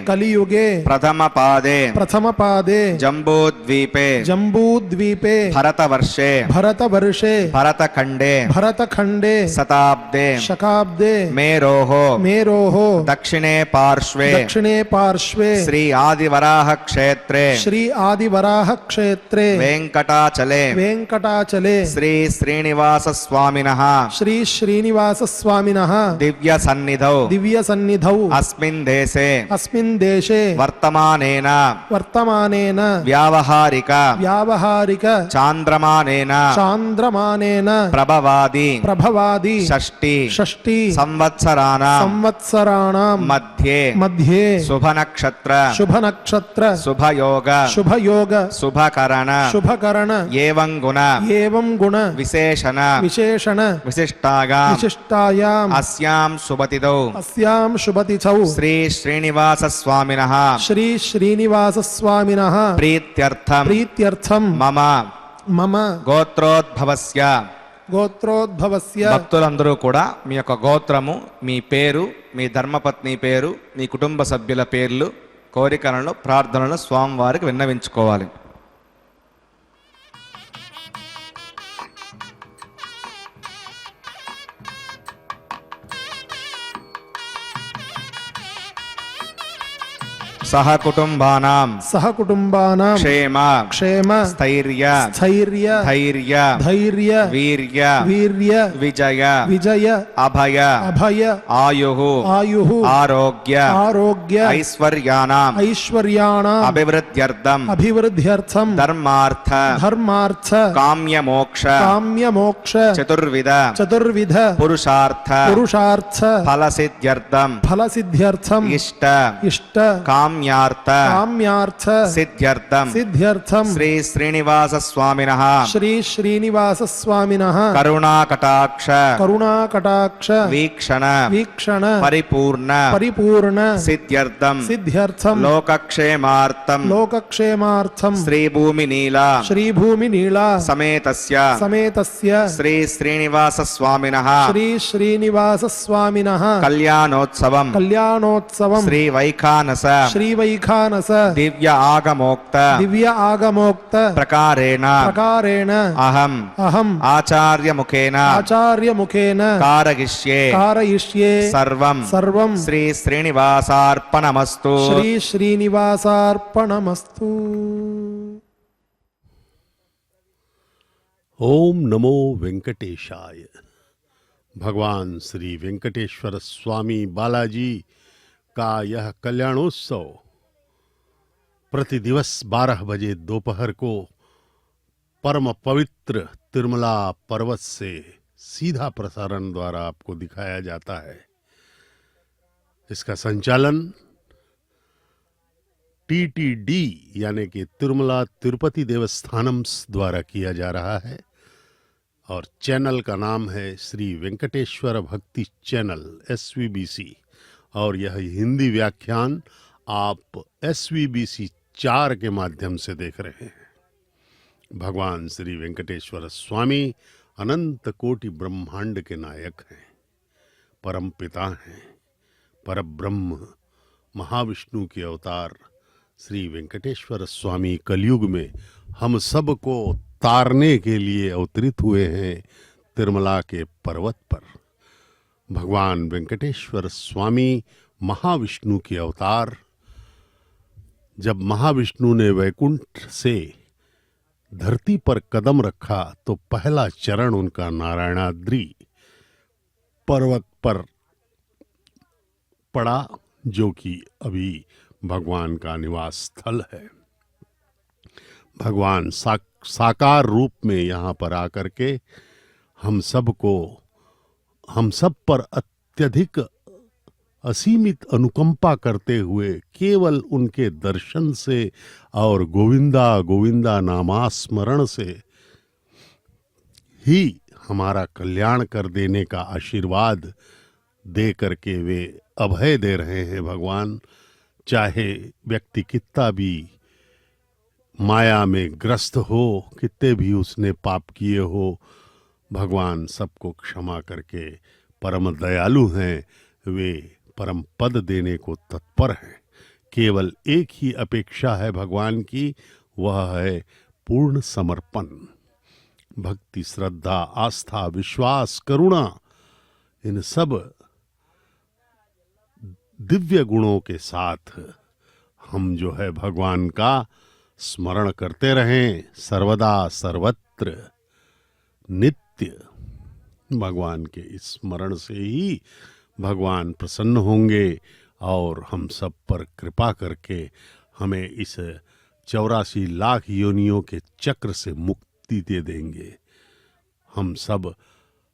कलियुगे प्रथम पादे जम्बूद्वीपे भरतवर्षे भरतखंडे शकाब्दे मेरोः दक्षिणे पार्श्वे श्री आदिवराह क्षेत्रे वेंकटाचले श्री श्रीनिवास स्वामिनः दिव्य सन्निधौ अस्मिन् देशे वर्तमानेन व्यावहारिक चांद्रमानेन प्रभवादि षष्टि संवत्सराणां मध्ये शुभ नक्षत्र शुभयोग शुभकरण एवं गुण विशेषण विशिष्टायाम् अस्यां शुभतिथौ श्री श्रीनिवास स्वामिनः प्रीत्यर्थम मम గోత్రోద్భవస్య భక్తులందరూ కూడా మీ యొక్క గోత్రము, మీ పేరు, మీ ధర్మపత్ని పేరు, మీ కుటుంబ సభ్యుల పేర్లు, కోరికలను, ప్రార్థనలను స్వామివారికి విన్నవించుకోవాలి. सहकुटुम्बानां क्षेम स्थैर्य धैर्य वीर्य विजय अभय आयुः आरोग्य ऐश्वर्याणां अभिवृद्ध्यर्थं धर्मार्थ काम्यमोक्ष चतुर्विध पुरुषार्थ फलसिद्ध्यर्थं इष्ट काम्यार्थ सिद्ध्यर्थम श्री श्रीनिवास स्वामिनः करुणाकटाक्ष वीक्षण परिपूर्ण सिद्ध्यर्थम लोकक्षेमार्थम श्रीभूमिनीला समेतस्य श्री श्रीनिवास स्वामिनः कल्याणोत्सवम श्रीवैखानस दिव्य आगमोक्त प्रकारेण अहम आचार्य मुखेन कारयिष्ये सर्वं श्री श्रीनिवासार्पणमस्तु ओम नमो वेंकटेशाय। भगवान श्री वेंकटेश्वर स्वामी बालाजी का यह कल्याणोत्सव प्रतिदिवस 12 बजे दोपहर को परम पवित्र तिरुमला पर्वत से सीधा प्रसारण द्वारा आपको दिखाया जाता है। इसका संचालन टीटीडी यानी कि तिरुमला तिरुपति देवस्थानम द्वारा किया जा रहा है और चैनल का नाम है श्री वेंकटेश्वर भक्ति चैनल SVBC और यह हिंदी व्याख्यान आप SVBC 4 के माध्यम से देख रहे हैं। भगवान श्री वेंकटेश्वर स्वामी अनंत कोटि ब्रह्मांड के नायक हैं, परम पिता हैं, परब्रह्म महाविष्णु के अवतार श्री वेंकटेश्वर स्वामी कलयुग में हम सब को तारने के लिए अवतरित हुए हैं तिरुमला के पर्वत पर। भगवान वेंकटेश्वर स्वामी महाविष्णु के अवतार। जब महाविष्णु ने वैकुंठ से धरती पर कदम रखा तो पहला चरण उनका नारायणाद्रि पर्वत पर पड़ा, जो कि अभी भगवान का निवास स्थल है। भगवान साकार रूप में यहाँ पर आकर के हम सब पर अत्यधिक असीमित अनुकंपा करते हुए केवल उनके दर्शन से और गोविंदा गोविंदा नामास्मरण से ही हमारा कल्याण कर देने का आशीर्वाद दे करके वे अभय दे रहे हैं। भगवान चाहे व्यक्ति कितना भी माया में ग्रस्त हो, कितने भी उसने पाप किए हो, भगवान सबको क्षमा करके परम दयालु हैं। वे परम पद देने को तत्पर हैं। केवल एक ही अपेक्षा है भगवान की, वह है पूर्ण समर्पण। भक्ति, श्रद्धा, आस्था, विश्वास, करुणा, इन सब दिव्य गुणों के साथ हम जो है भगवान का स्मरण करते रहें सर्वदा सर्वत्र नित्य। भगवान के इस स्मरण से ही भगवान प्रसन्न होंगे और हम सब पर कृपा करके हमें इस 84 लाख योनियों के चक्र से मुक्ति दे देंगे। हम सब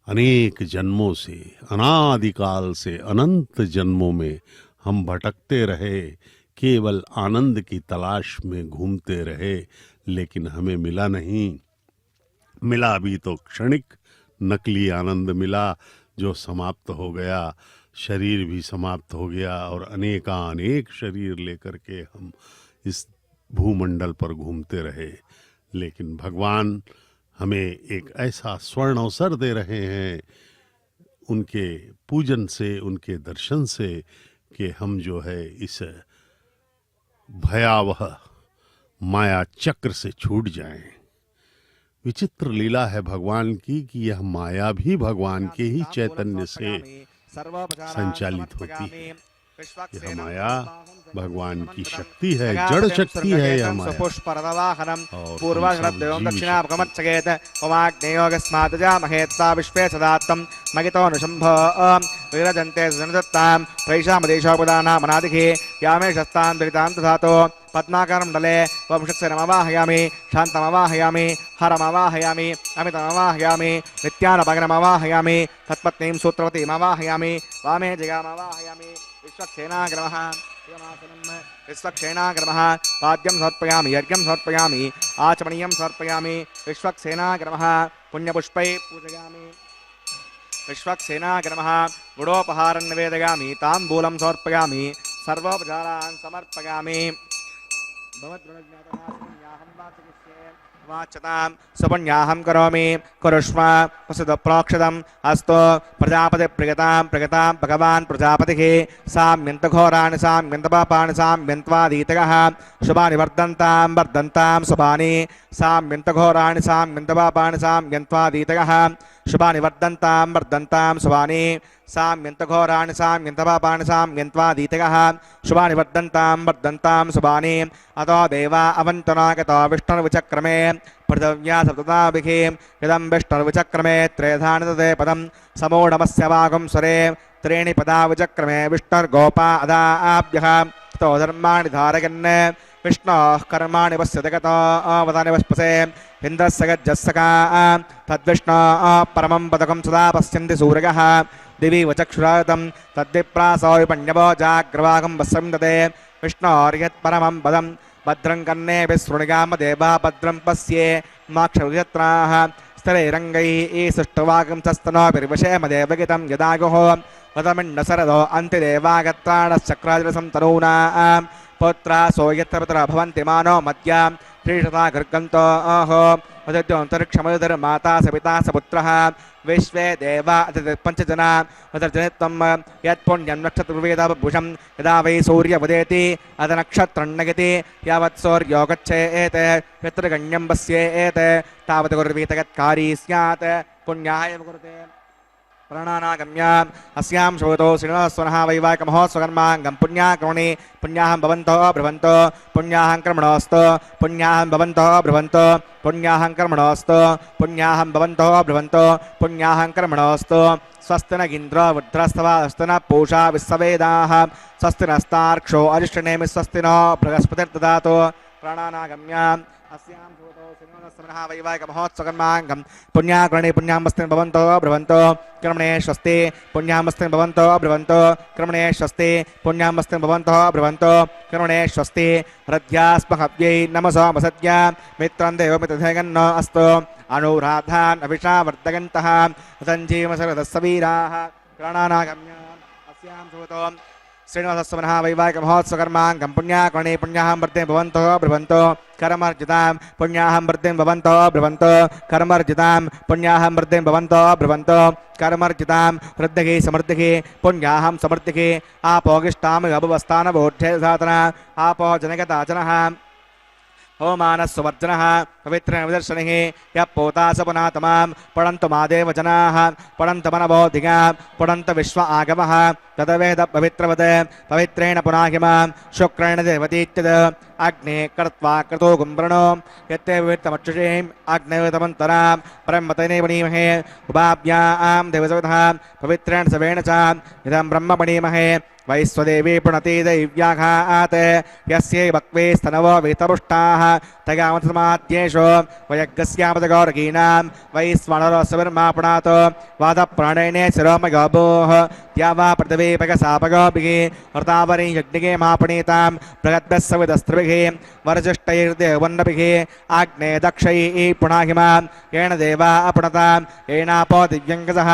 अनेक जन्मों से, अनादिकाल से अनंत जन्मों में हम भटकते रहे, केवल आनंद की तलाश में घूमते रहे, लेकिन हमें मिला नहीं। मिला भी तो क्षणिक नकली आनंद मिला जो समाप्त हो गया। शरीर भी समाप्त हो गया और अनेकानेक शरीर लेकर के हम इस भूमंडल पर घूमते रहे। लेकिन भगवान हमें एक ऐसा स्वर्ण अवसर दे रहे हैं उनके पूजन से, उनके दर्शन से, कि हम जो है इस भयावह माया चक्र से छूट जाएं। विचित्र लीला है भगवान की कि यह माया भी भगवान के ही चैतन्य से संचालित होती है। यह माया भगवान की शक्ति है, जड़ शक्ति है यह माया। पद्माकरमंडले वंशस्यरमवाहयामि, शान्तमवाहयामि, हरमवाहयामि, अमितमवाहयामि, नित्यानपगनमवाहयामि, तत्पत्नीं सूत्रवतीमवाहयामि, वामे जगामवाहयामि, विश्वक्सेनाग्रमः विश्वक्सेनाग्रमः पाद्यं समर्पयामि, यज्ञं समर्पयामि, आचमनीयं समर्पयामि, विश्वक्सेनाग्रमः पुण्यपुष्पै पूजयामि, विश्वक्सेनाग्रमः गुडोपहारं निवेदयामि, ताम्बूलं समर्पयामि, सर्वोपचारान् समर्पयामि। वाचतां सुपुण्याहं करोमि, कुरुष्व वसुदप्रोक्षदम् अस्तु। प्रजापति प्रगतां भगवान् प्रजापतिः साम्यन्तघोराणि साम्यन्तपापानि साम्यन्त्वादीतयः शुभानि वर्धन्तां शुभानि साम्यन्तघोराणि साम्यन्तपापानि साम्यन्त्वादीतयः शुभानि वर्धन्तां शुभानि साम्यन्तघोराणि साम्यन्तपापानि साम्यन्त्वादीतयः शुभानि वर्धन्तां शुभानि। अतो देवा अवन्तनागतो विष्णुर्विचक्रमे पृथिव्या सप्तताभिः इदं विष्णुर्विचक्रमे त्रेधानि तदे पदं समूढमस्य वागुं स्वरे त्रीणि पदा विचक्रमे विष्णुर्गोपा अदाभ्यः ततो धर्माणि धारयन् विष्णोः कर्माणि पश्यति गतो अवतानि वस्पसे इन्द्रस्य गज्जस्सका तद्विष्णोः परमं पदकं सदा पश्यन्ति सूर्यः दिवि वचक्षुरातं तद्विप्रासो विपण्यवो जाग्रवागं वस्यं ददे विष्णोर्यत्परमं पदं भद्रं कर्णे विशृणुयाम देवा भद्रं पश्ये माक्षविजत्राः स्थलैरङ्गैः सुष्ठुवागं सस्तनोभिर्वशेम देवगितं यदायुः वदमिण्डशरदो अन्तिदेवागत्राणश्चक्रादिरसं तनूनां पुत्रा सोयत्र भवन्ति मानो मद्यां त्रिशता गर्गन्तो अहो वदद्योऽन्तरिक्षमधुर्माता सपिता सपुत्रः विश्वे देवा पञ्चजना वदर्जनित्वं यत्पुण्यं नक्षत्रवेदभूषं यदा वै सूर्यवदेति अथ नक्षत्रन्नगति यावत् सूर्यो गच्छेत् यत्र गण्यं पश्येत् तावत् कुर्वीत यत्कारी स्यात् पुण्याय कुरुते प्राणानागम्याम् अस्यां श्रोतो श्रीनिवासवनः वैवाहिकमहोत्सवकर्माङ्गं पुण्याक्रमणे पुण्याहं भवन्तो ब्रुवन्तो पुण्याहं कर्मणोऽस्तु पुण्याहं भवन्तो ब्रुवन्तो पुण्याहं कर्मणोऽस्तु पुण्याहं भवन्तो ब्रुवन्तो पुण्याहं कर्मणोऽस्तु। स्वस्ति न इन्द्रो वृद्धस्तवास्तु न पूषा विश्ववेदाः स्वस्ति नस्तार्क्ष्यो अरिष्टनेमि स्वस्ति नो बृहस्पतिर्ददातु। प्राणानागम्याम् अस्यां श्रोतो श्रीनिवासवनः वैवाहिकमहोत्सवकर्माङ्गं पुण्याक्रमणे पुण्यामस्तिन् भवन्तो ब्रुवन्तो कर्मणे स्वस्ति पुण्यामस्तिन् भवन्तो ब्रुवन्तो कर्मणे स्वस्ति पुण्यामस्तिन् भवन्तो ब्रुवन्तो कर्मणे स्वस्ति। हृद्यास्महव्यै नमसो मसद्य मित्रं देवमित्रधेगन्नो अस्तु अनुराधान् अभिषा वर्धयन्तः सञ्जीवशरदस्सवीराः। प्राणानागम्याम् अस्यां श्रोतो श्रीनिवासस्वनः वैवाहिक महोत्सवकर्माङ्गं पुण्याकर्णे पुण्याहं वृद्धिं भवन्तो ब्रुवन्तो कर्मर्जितां पुण्याहं वृद्धिं भवन्तो ब्रुवन्तो कर्मर्जितां पुण्याहं वृद्धिं भवन्तो ब्रुवन्तो कर्मर्जितां वृद्धिः समृद्धिः पुण्याहं समृद्धिः आपोगिष्टाम अभुवस्थानबोद्धे साधना आपो जनगता जनः होमानस्वर्जनः पवित्रनिदर्शनिः यः पोतास पुनातमां पठन्तु मादेव जनाः पठन्तु मनबोधिगा पठन्तु विश्व आगमः तदवेद पवित्रवत् पवित्रेण पुनाहिमां शुक्रेण देवतीत्यद अग्ने कृत्वा क्रतो गुम्ब्रणो यत्ते पवित्रमक्षुषीम् अग्नेतमन्तरां ब्रह्मतने पणीमहे उपाभ्यां देवसविधः पवित्रेण सवेण च इदं ब्रह्म पणीमहे वैश्वदेवी पुणति दैव्याघात् यस्यै वक्वे स्तनवो वेतपुष्टाः तगामतमाद्येषु वयज्ञस्यामतगौरकीनां वैश्वानरोऽस्सविर्मा पुणात् वादप्राणेने शिरोमगोभोः या वा पृथिवीपगसापगोभिः हृतावरी यज्ञिके मापणीतां बृहद्भ्यः सविदस्त्रिभिः वरजिष्टैर्देवन्नभिः आग्ने दक्षैः पुणाहिमां येन देवा अपुणतां येनापो दिव्यङ्गसः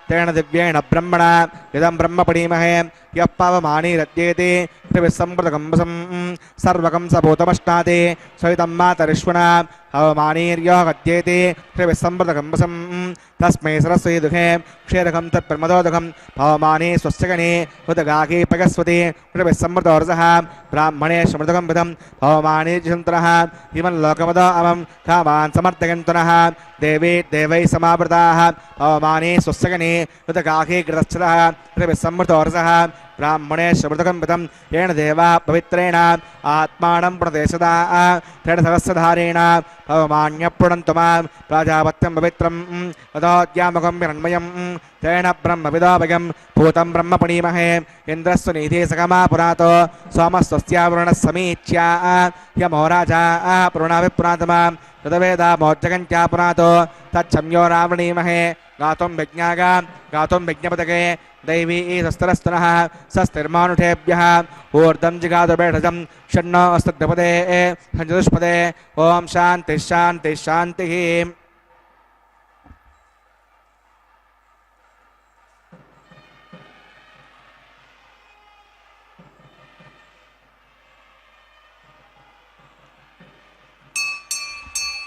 तेन दिव्येण ब्रह्मणा इदं ब्रह्म पणीमहे यः पावमानीरद्येति त्रिविसम्प्रतकम्बसं सर्वकं सभूतमष्टाति सवितं मातरिष्वणा हवमानीर्यो गद्येति त्रिविसम्प्रतकम्बसं तस्मै सरस्वती दुःखे क्षीरकं तत्प्रमदोदकं भवमानी स्वस्य गणे उदगाकी पगस्वती त्रिविसम्प्रतोरसः ब्राह्मणे समृतकं विधं भवमानीर्जन्तरः इमं लोकमदो अमं कामान् समर्थयन्तनः देवी देवैः समावृताः भवमानी स्वस्य गणे उदगाकी कृतश्चरः त्रिविसम्प्रतोरसः ब्राह्मणे समृतकं विधं येन देवा पवित्रेण आत्मानं प्रणदेशदा तेन सहस्रधारेण भवमान्यप्रणन्तु मां प्राजापत्यं पवित्रं तदोद्यामुखं हिरण्मयं तेन ब्रह्मविदोभयं भूतं ब्रह्म पणीमहे इन्द्रस्य नीतिः सकमा पुरातो सोमस्वस्यावरुणः समीच्या यमोराजा पुरुणाभिपुरातमां तदवेदामोज्जगन्त्या पुरातो तच्छम्यो रावणीमहे गातुं यज्ञागां गातुं यज्ञपदके दैवी स्वस्तरस्तनः स्वस्तिर्मानुषेभ्यः ऊर्ध्वं जिगातुर्भेषजं षण्णो अस्तद्विपदे चतुष्पदे ॐ शान्तिः शान्तिः शान्तिः।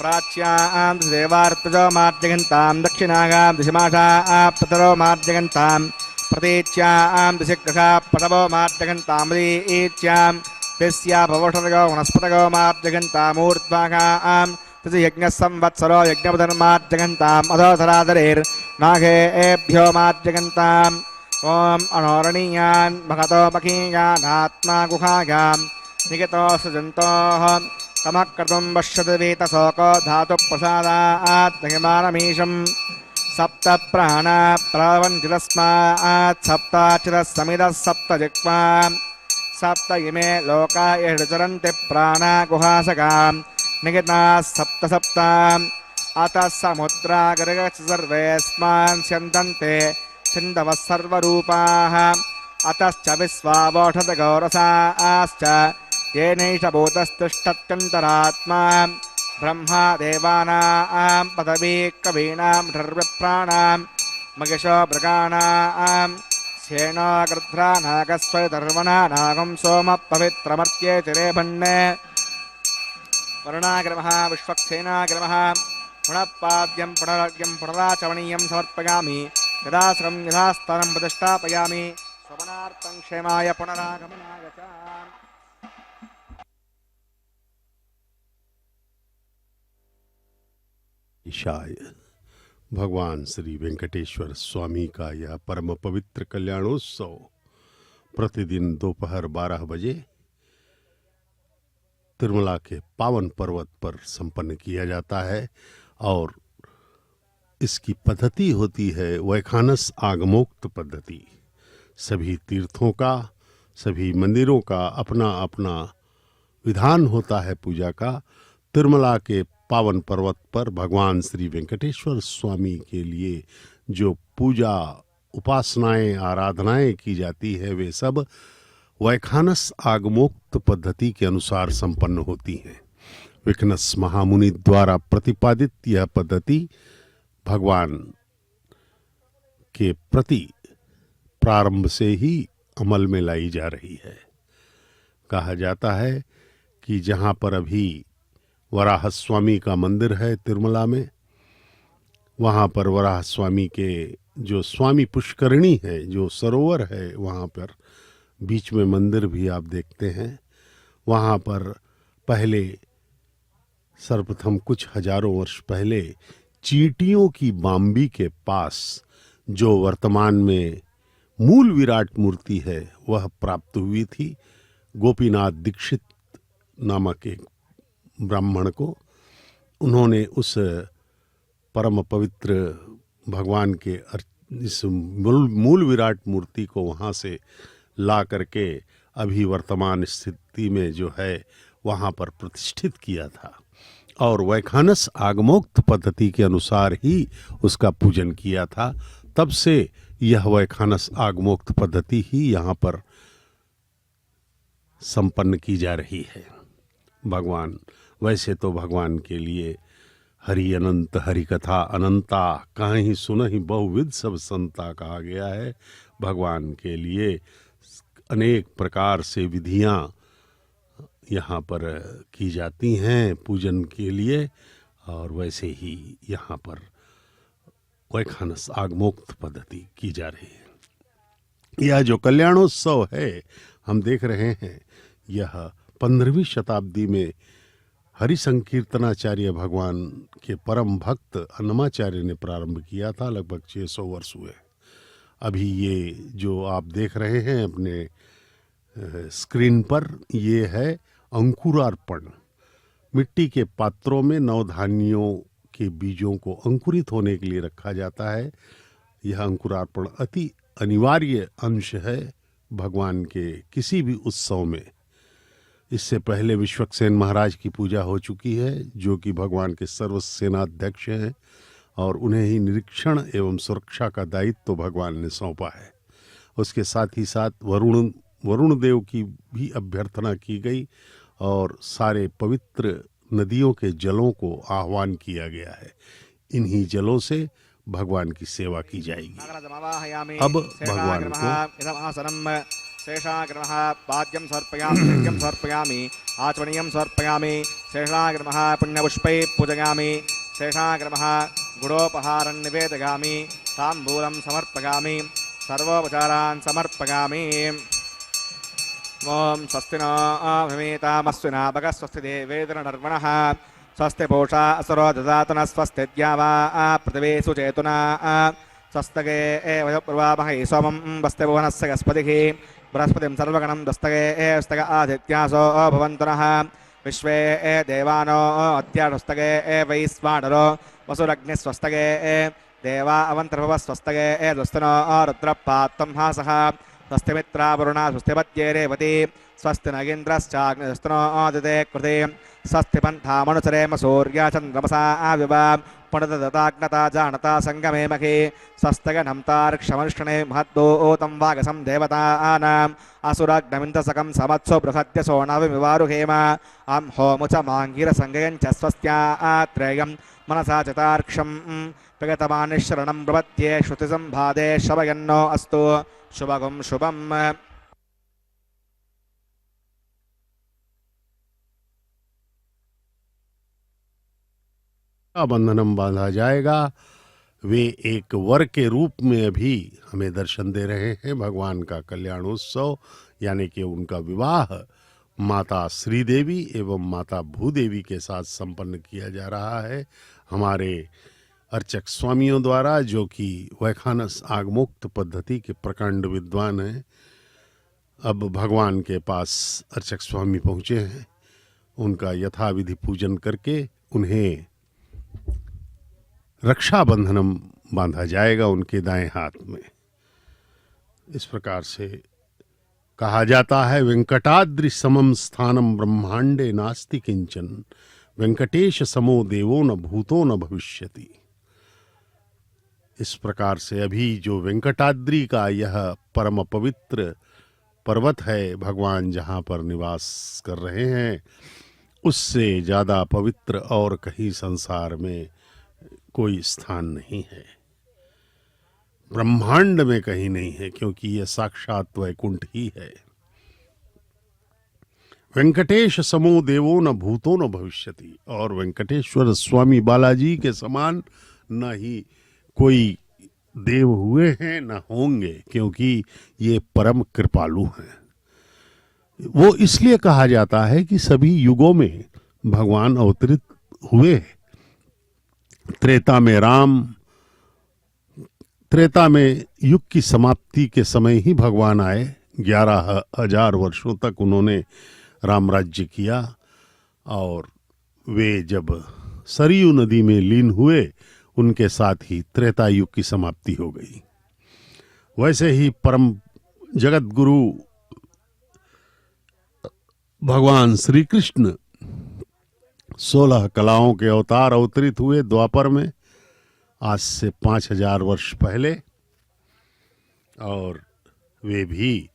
प्राच्यां देवार्तजो मार्जगन्तां दक्षिणागां दिशमाषां पतरो मार्जगन्तां प्रतीच्यां दिशिग्रहा पटवो मार्जगन्तामरीच्यां तस्या भवषदगो वनस्पतगो मार्जगन्तामूर्ध्वागां तस्य यज्ञः संवत्सरो यज्ञपदर्मार्जगन्ताम् अधोधराधरेर्नागेभ्यो मार्जगन्ताम् ॐ अनोरणीयान् भगतो मखीयानात्मा गुहायां निगतो सजन्तोः तमक्रतुं पश्यति वेतशोको धातुप्रसादात् महिमानमीशं सप्त प्राणा प्रवन्ति तस्मात् सप्ताचिरः समिदः सप्त जिह्वा सप्त इमे लोका यचरन्ति प्राणा गुहासकां निगिताः सप्त सप्ता अतः समुद्रागर्गश्च सर्वेऽस्मान् स्यन्दन्ते सिन्धवः सर्वरूपाः अतश्च विश्वावोषधगौरसाश्च येनैष भूतस्तिष्ठत्यन्तरात्मा ब्रह्मा देवानां पदवी कवीनां सर्वप्राणां मगिषो मृगाणां श्येनो गृध्रा नागस्वधर्मणा नागं सोम पवित्रमर्त्ये चिरेभन्ने वरुणाग्रमः विश्वक्सेनाग्रमः पुनःपाद्यं पुनरर्घ्यं पुनराचमनीयं समर्पयामि यदाश्रम यथास्थानं प्रतिष्ठापयामि स्वमनार्थं क्षेमाय पुनरागमनाय च। ईशाय भगवान श्री वेंकटेश्वर स्वामी का यह परम पवित्र कल्याणोत्सव प्रतिदिन दोपहर 12 बजे तिरुमला के पावन पर्वत पर संपन्न किया जाता है और इसकी पद्धति होती है वैखानस आगमोक्त पद्धति। सभी तीर्थों का, सभी मंदिरों का अपना अपना विधान होता है पूजा का। तिरुमला के पावन पर्वत पर भगवान श्री वेंकटेश्वर स्वामी के लिए जो पूजा उपासनाएं आराधनाएं की जाती है वे सब वैखानस आगमोक्त पद्धति के अनुसार संपन्न होती हैं। विकनस महामुनि द्वारा प्रतिपादित यह पद्धति भगवान के प्रति प्रारंभ से ही अमल में लाई जा रही है। कहा जाता है कि जहाँ पर अभी वराह स्वामी का मंदिर है तिरुमला में, वहाँ पर वराह स्वामी के जो स्वामी पुष्करिणी है, जो सरोवर है, वहाँ पर बीच में मंदिर भी आप देखते हैं। वहाँ पर पहले सर्वप्रथम कुछ हजारों वर्ष पहले चींटियों की बाम्बी के पास जो वर्तमान में मूल विराट मूर्ति है वह प्राप्त हुई थी गोपीनाथ दीक्षित नामक एक ब्राह्मण को। उन्होंने उस परम पवित्र भगवान के इस मूल विराट मूर्ति को वहाँ से ला करके अभी वर्तमान स्थिति में जो है वहाँ पर प्रतिष्ठित किया था और वैखानस आगमोक्त पद्धति के अनुसार ही उसका पूजन किया था। तब से यह वैखानस आगमोक्त पद्धति ही यहाँ पर संपन्न की जा रही है। भगवान वैसे तो भगवान के लिए हरि अनंत हरि कथा अनंता कहीं सुनहि बहुविध सब संता कहा गया है। भगवान के लिए अनेक प्रकार से विधियां यहाँ पर की जाती हैं पूजन के लिए, और वैसे ही यहाँ पर वैखानस आगमोक्त पद्धति की जा रही है। यह जो कल्याणोत्सव है हम देख रहे हैं, यह 15वीं शताब्दी में हरि संकीर्तनाचार्य भगवान के परम भक्त अन्नमाचार्य ने प्रारंभ किया था। लगभग 600 वर्ष हुए। अभी ये जो आप देख रहे हैं अपने स्क्रीन पर, ये है अंकुरार्पण। मिट्टी के पात्रों में नवधान्यों के बीजों को अंकुरित होने के लिए रखा जाता है। यह अंकुरार्पण अति अनिवार्य अंश है भगवान के किसी भी उत्सव में। इससे पहले विश्वक्सेन महाराज की पूजा हो चुकी है, जो कि भगवान के सर्वसेनाध्यक्ष हैं, और उन्हें ही निरीक्षण एवं सुरक्षा का दायित्व तो भगवान ने सौंपा है। उसके साथ ही साथ वरुण देव की भी अभ्यर्थना की गई और सारे पवित्र नदियों के जलों को आह्वान किया गया है। इन्हीं जलों से भगवान की सेवा की जाएगी। अब भगवान को शेषाग्रमः पाद्यं समर्पयामि आचमनीयं समर्पयामि शेषाग्रमः पुण्यपुष्पैः पूजयामि शेषाग्रमः गुडोपहारं निवेदयामि ताम्बूलं समर्पयामि सर्वोपचारान् समर्पयामि। ओम स्वस्ति नो अभिमेतामस्विना भगस्वस्ति देवेन्द्र नर्वणः स्वस्ति पूषा असुरो ददातु न स्वस्ति द्यावा पृथिवी सुचेतुना स्वस्तगे वयप्रवामहे सोमं वस्ति भुवनस्य गस्पतिः बृहस्पतिं सर्वगणं दस्तगे स्तग आदित्यासो भवन्तु नः विश्वे देवानो अत्यास्तगे वैश्वानरो वसुरग्निस्वस्तगे देवा अवन्तर्भव स्वस्तगे दुस्तनो रुद्रपात्तं हासः स्वस्ति मित्रा वरुणा स्वस्ति पत्ये रेवती स्वस्ति नगेन्द्रश्चाग्निस्तनो आदिते कृते स्वस्ति पन्थामनुचरेम सूर्या चन्द्रमसा आविवा पुनर्दताग्नता जानता संगमे मखे स्वस्तगनं तार्क्षमर्षणे महद्दूतं वागसं देवतानाम् असुरग्नमिन्दसकं समत्सो बृहद्यसो नवमिवारुहेम अं होमुच माङ्गिरसङ्गयञ्च स्वस्त्यात्रेयं मनसा च तार्क्षं प्रगतमानिशरणं प्रपद्ये श्रुतिसम्भादे शवयन्नो अस्तु शुभगं शुभम्। बंधनम बांधा जाएगा। वे एक वर के रूप में अभी हमें दर्शन दे रहे हैं। भगवान का कल्याणोत्सव यानी कि उनका विवाह माता श्रीदेवी एवं माता भूदेवी के साथ संपन्न किया जा रहा है हमारे अर्चक स्वामियों द्वारा, जो कि वैखानस आगमोक्त पद्धति के प्रकांड विद्वान हैं। अब भगवान के पास अर्चक स्वामी पहुँचे हैं। उनका यथाविधि पूजन करके उन्हें रक्षाबंधनम बांधा जाएगा उनके दाएं हाथ में। इस प्रकार से कहा जाता है, वेंकटाद्रि समम स्थानम ब्रह्मांडे नास्ति किंचन वेंकटेश समो देवो न भूतो न भविष्यति। इस प्रकार से अभी जो वेंकटाद्रि का यह परम पवित्र पर्वत है, भगवान जहाँ पर निवास कर रहे हैं, उससे ज़्यादा पवित्र और कहीं संसार में कोई स्थान नहीं है। ब्रह्मांड में कहीं नहीं है, क्योंकि यह साक्षात वैकुंठ ही है। वेंकटेश समो देवो न भूतो न भविष्यति, और वेंकटेश्वर स्वामी बालाजी के समान न ही कोई देव हुए हैं न होंगे, क्योंकि ये परम कृपालु हैं। वो इसलिए कहा जाता है कि सभी युगों में भगवान अवतरित हुए। त्रेता में राम, त्रेता में युग की समाप्ति के समय ही भगवान आए। 11,000 वर्षों तक उन्होंने राम राज्य किया, और वे जब सरयू नदी में लीन हुए, उनके साथ ही त्रेता युग की समाप्ति हो गई। वैसे ही परम जगत गुरु भगवान श्री कृष्ण 16 कलाओं के अवतार अवतरित हुए द्वापर में, आज से 5,000 वर्ष पहले। और वे भी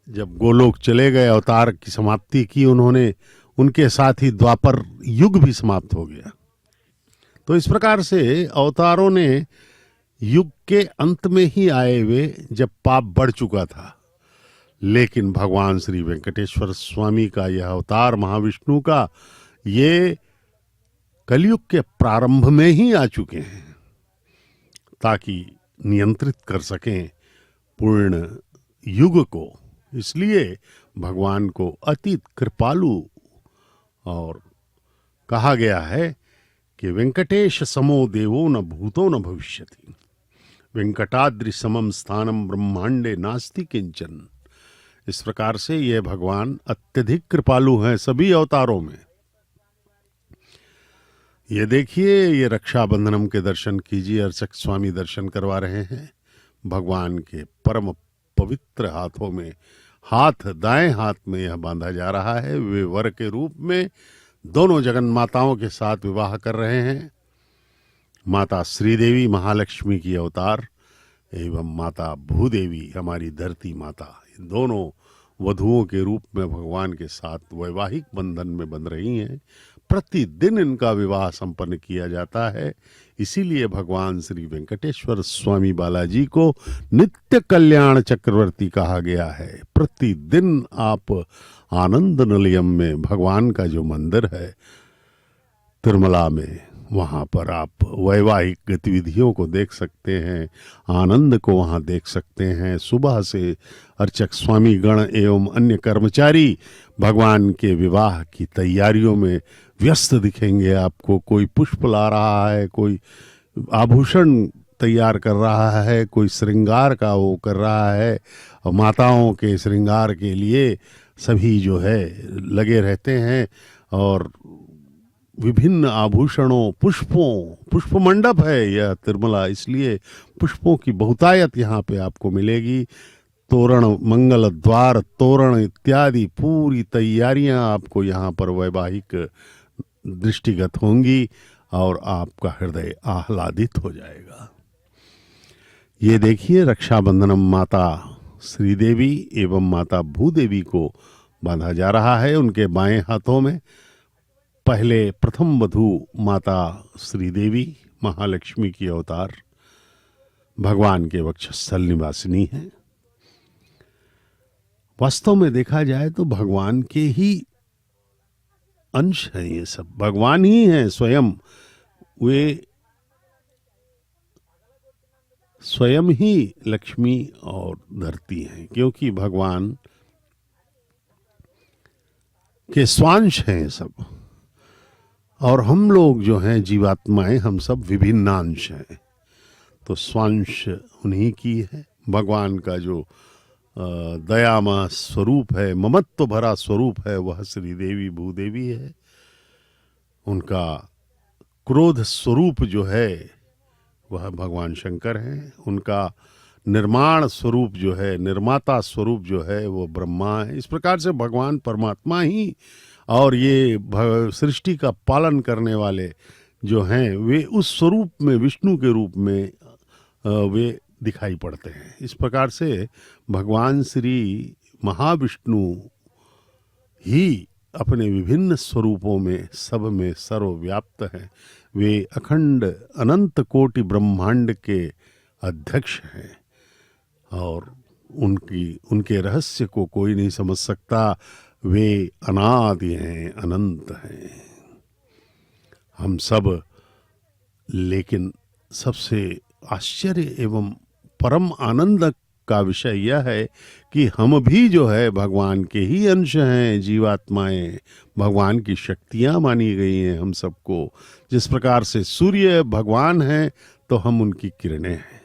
जब गोलोक चले गए, अवतार की समाप्ति की उन्होंने, उनके साथ ही द्वापर युग भी समाप्त हो गया। तो इस प्रकार से अवतारों ने युग के अंत में ही आए वे, जब पाप बढ़ चुका था। लेकिन भगवान श्री वेंकटेश्वर स्वामी का यह अवतार महाविष्णु का, ये कलयुग के प्रारंभ में ही आ चुके हैं, ताकि नियंत्रित कर सकें पूर्ण युग को। इसलिए भगवान को अतीत कृपालु और कहा गया है कि वेंकटेश समो देवो न भूतो न भविष्यति, वेंकटाद्रि समम स्थानम ब्रह्मांडे नास्ति किंचन। इस प्रकार से ये भगवान अत्यधिक कृपालु हैं सभी अवतारों में। ये देखिए, ये रक्षाबंधनम के दर्शन कीजिए, अर्चक स्वामी दर्शन करवा रहे हैं। भगवान के परम पवित्र हाथों में, हाथ दाएं हाथ में यह बांधा जा रहा है। वे वर के रूप में दोनों जगन माताओं के साथ विवाह कर रहे हैं। माता श्रीदेवी महालक्ष्मी की अवतार एवं माता भूदेवी हमारी धरती माता, इन दोनों वधुओं के रूप में भगवान के साथ वैवाहिक बंधन में बंध रही हैं। प्रतिदिन इनका विवाह संपन्न किया जाता है। इसीलिए भगवान श्री वेंकटेश्वर स्वामी बालाजी को नित्य कल्याण चक्रवर्ती कहा गया है। प्रतिदिन आप आनंद निलयम में भगवान का जो मंदिर है तिरुमला में, वहाँ पर आप वैवाहिक गतिविधियों को देख सकते हैं, आनंद को वहाँ देख सकते हैं। सुबह से अर्चक स्वामी गण एवं अन्य कर्मचारी भगवान के विवाह की तैयारियों में व्यस्त दिखेंगे आपको। कोई पुष्प ला रहा है, कोई आभूषण तैयार कर रहा है, कोई श्रृंगार का वो कर रहा है। और माताओं के श्रृंगार के लिए सभी जो है लगे रहते हैं, और विभिन्न आभूषणों, पुष्पों, पुष्प मंडप है यह तिरुमला, इसलिए पुष्पों की बहुतायत यहाँ पे आपको मिलेगी। तोरण, मंगल द्वार तोरण इत्यादि पूरी तैयारियां आपको यहाँ पर वैवाहिक दृष्टिगत होंगी, और आपका हृदय आह्लादित हो जाएगा। ये देखिए, रक्षाबंधनम माता श्रीदेवी एवं माता भूदेवी को बांधा जा रहा है। उनके बाएं हाथों में पहले प्रथम वधू माता श्रीदेवी महालक्ष्मी की अवतार भगवान के वक्षस्थल निवासिनी है। वास्तव में देखा जाए तो भगवान के ही अंश हैं, ये सब भगवान ही हैं स्वयं। वे स्वयं ही लक्ष्मी और धरती हैं, क्योंकि भगवान के स्वांश हैं सब। और हम लोग जो हैं जीवात्माएं, हम सब विभिन्नांश हैं। तो स्वांश उन्हीं की है। भगवान का जो दयामय स्वरूप है, ममत्व भरा स्वरूप है, वह श्रीदेवी भूदेवी है। उनका क्रोध स्वरूप जो है वह भगवान शंकर हैं। उनका निर्माण स्वरूप जो है, निर्माता स्वरूप जो है, वो ब्रह्मा है। इस प्रकार से भगवान परमात्मा ही, और ये सृष्टि का पालन करने वाले जो हैं, वे उस स्वरूप में, विष्णु के रूप में वे दिखाई पड़ते हैं। इस प्रकार से भगवान श्री महाविष्णु ही अपने विभिन्न स्वरूपों में सब में सर्वव्याप्त हैं। वे अखंड अनंत कोटि ब्रह्मांड के अध्यक्ष हैं और उनके रहस्य को कोई नहीं समझ सकता। वे अनादि हैं, अनंत हैं। हम सब, लेकिन सबसे आश्चर्य एवं परम आनंद का विषय यह है कि हम भी जो है भगवान के ही अंश हैं, जीवात्माएं, भगवान की शक्तियां मानी गई हैं हम सबको। जिस प्रकार से सूर्य भगवान हैं तो हम उनकी किरणें हैं।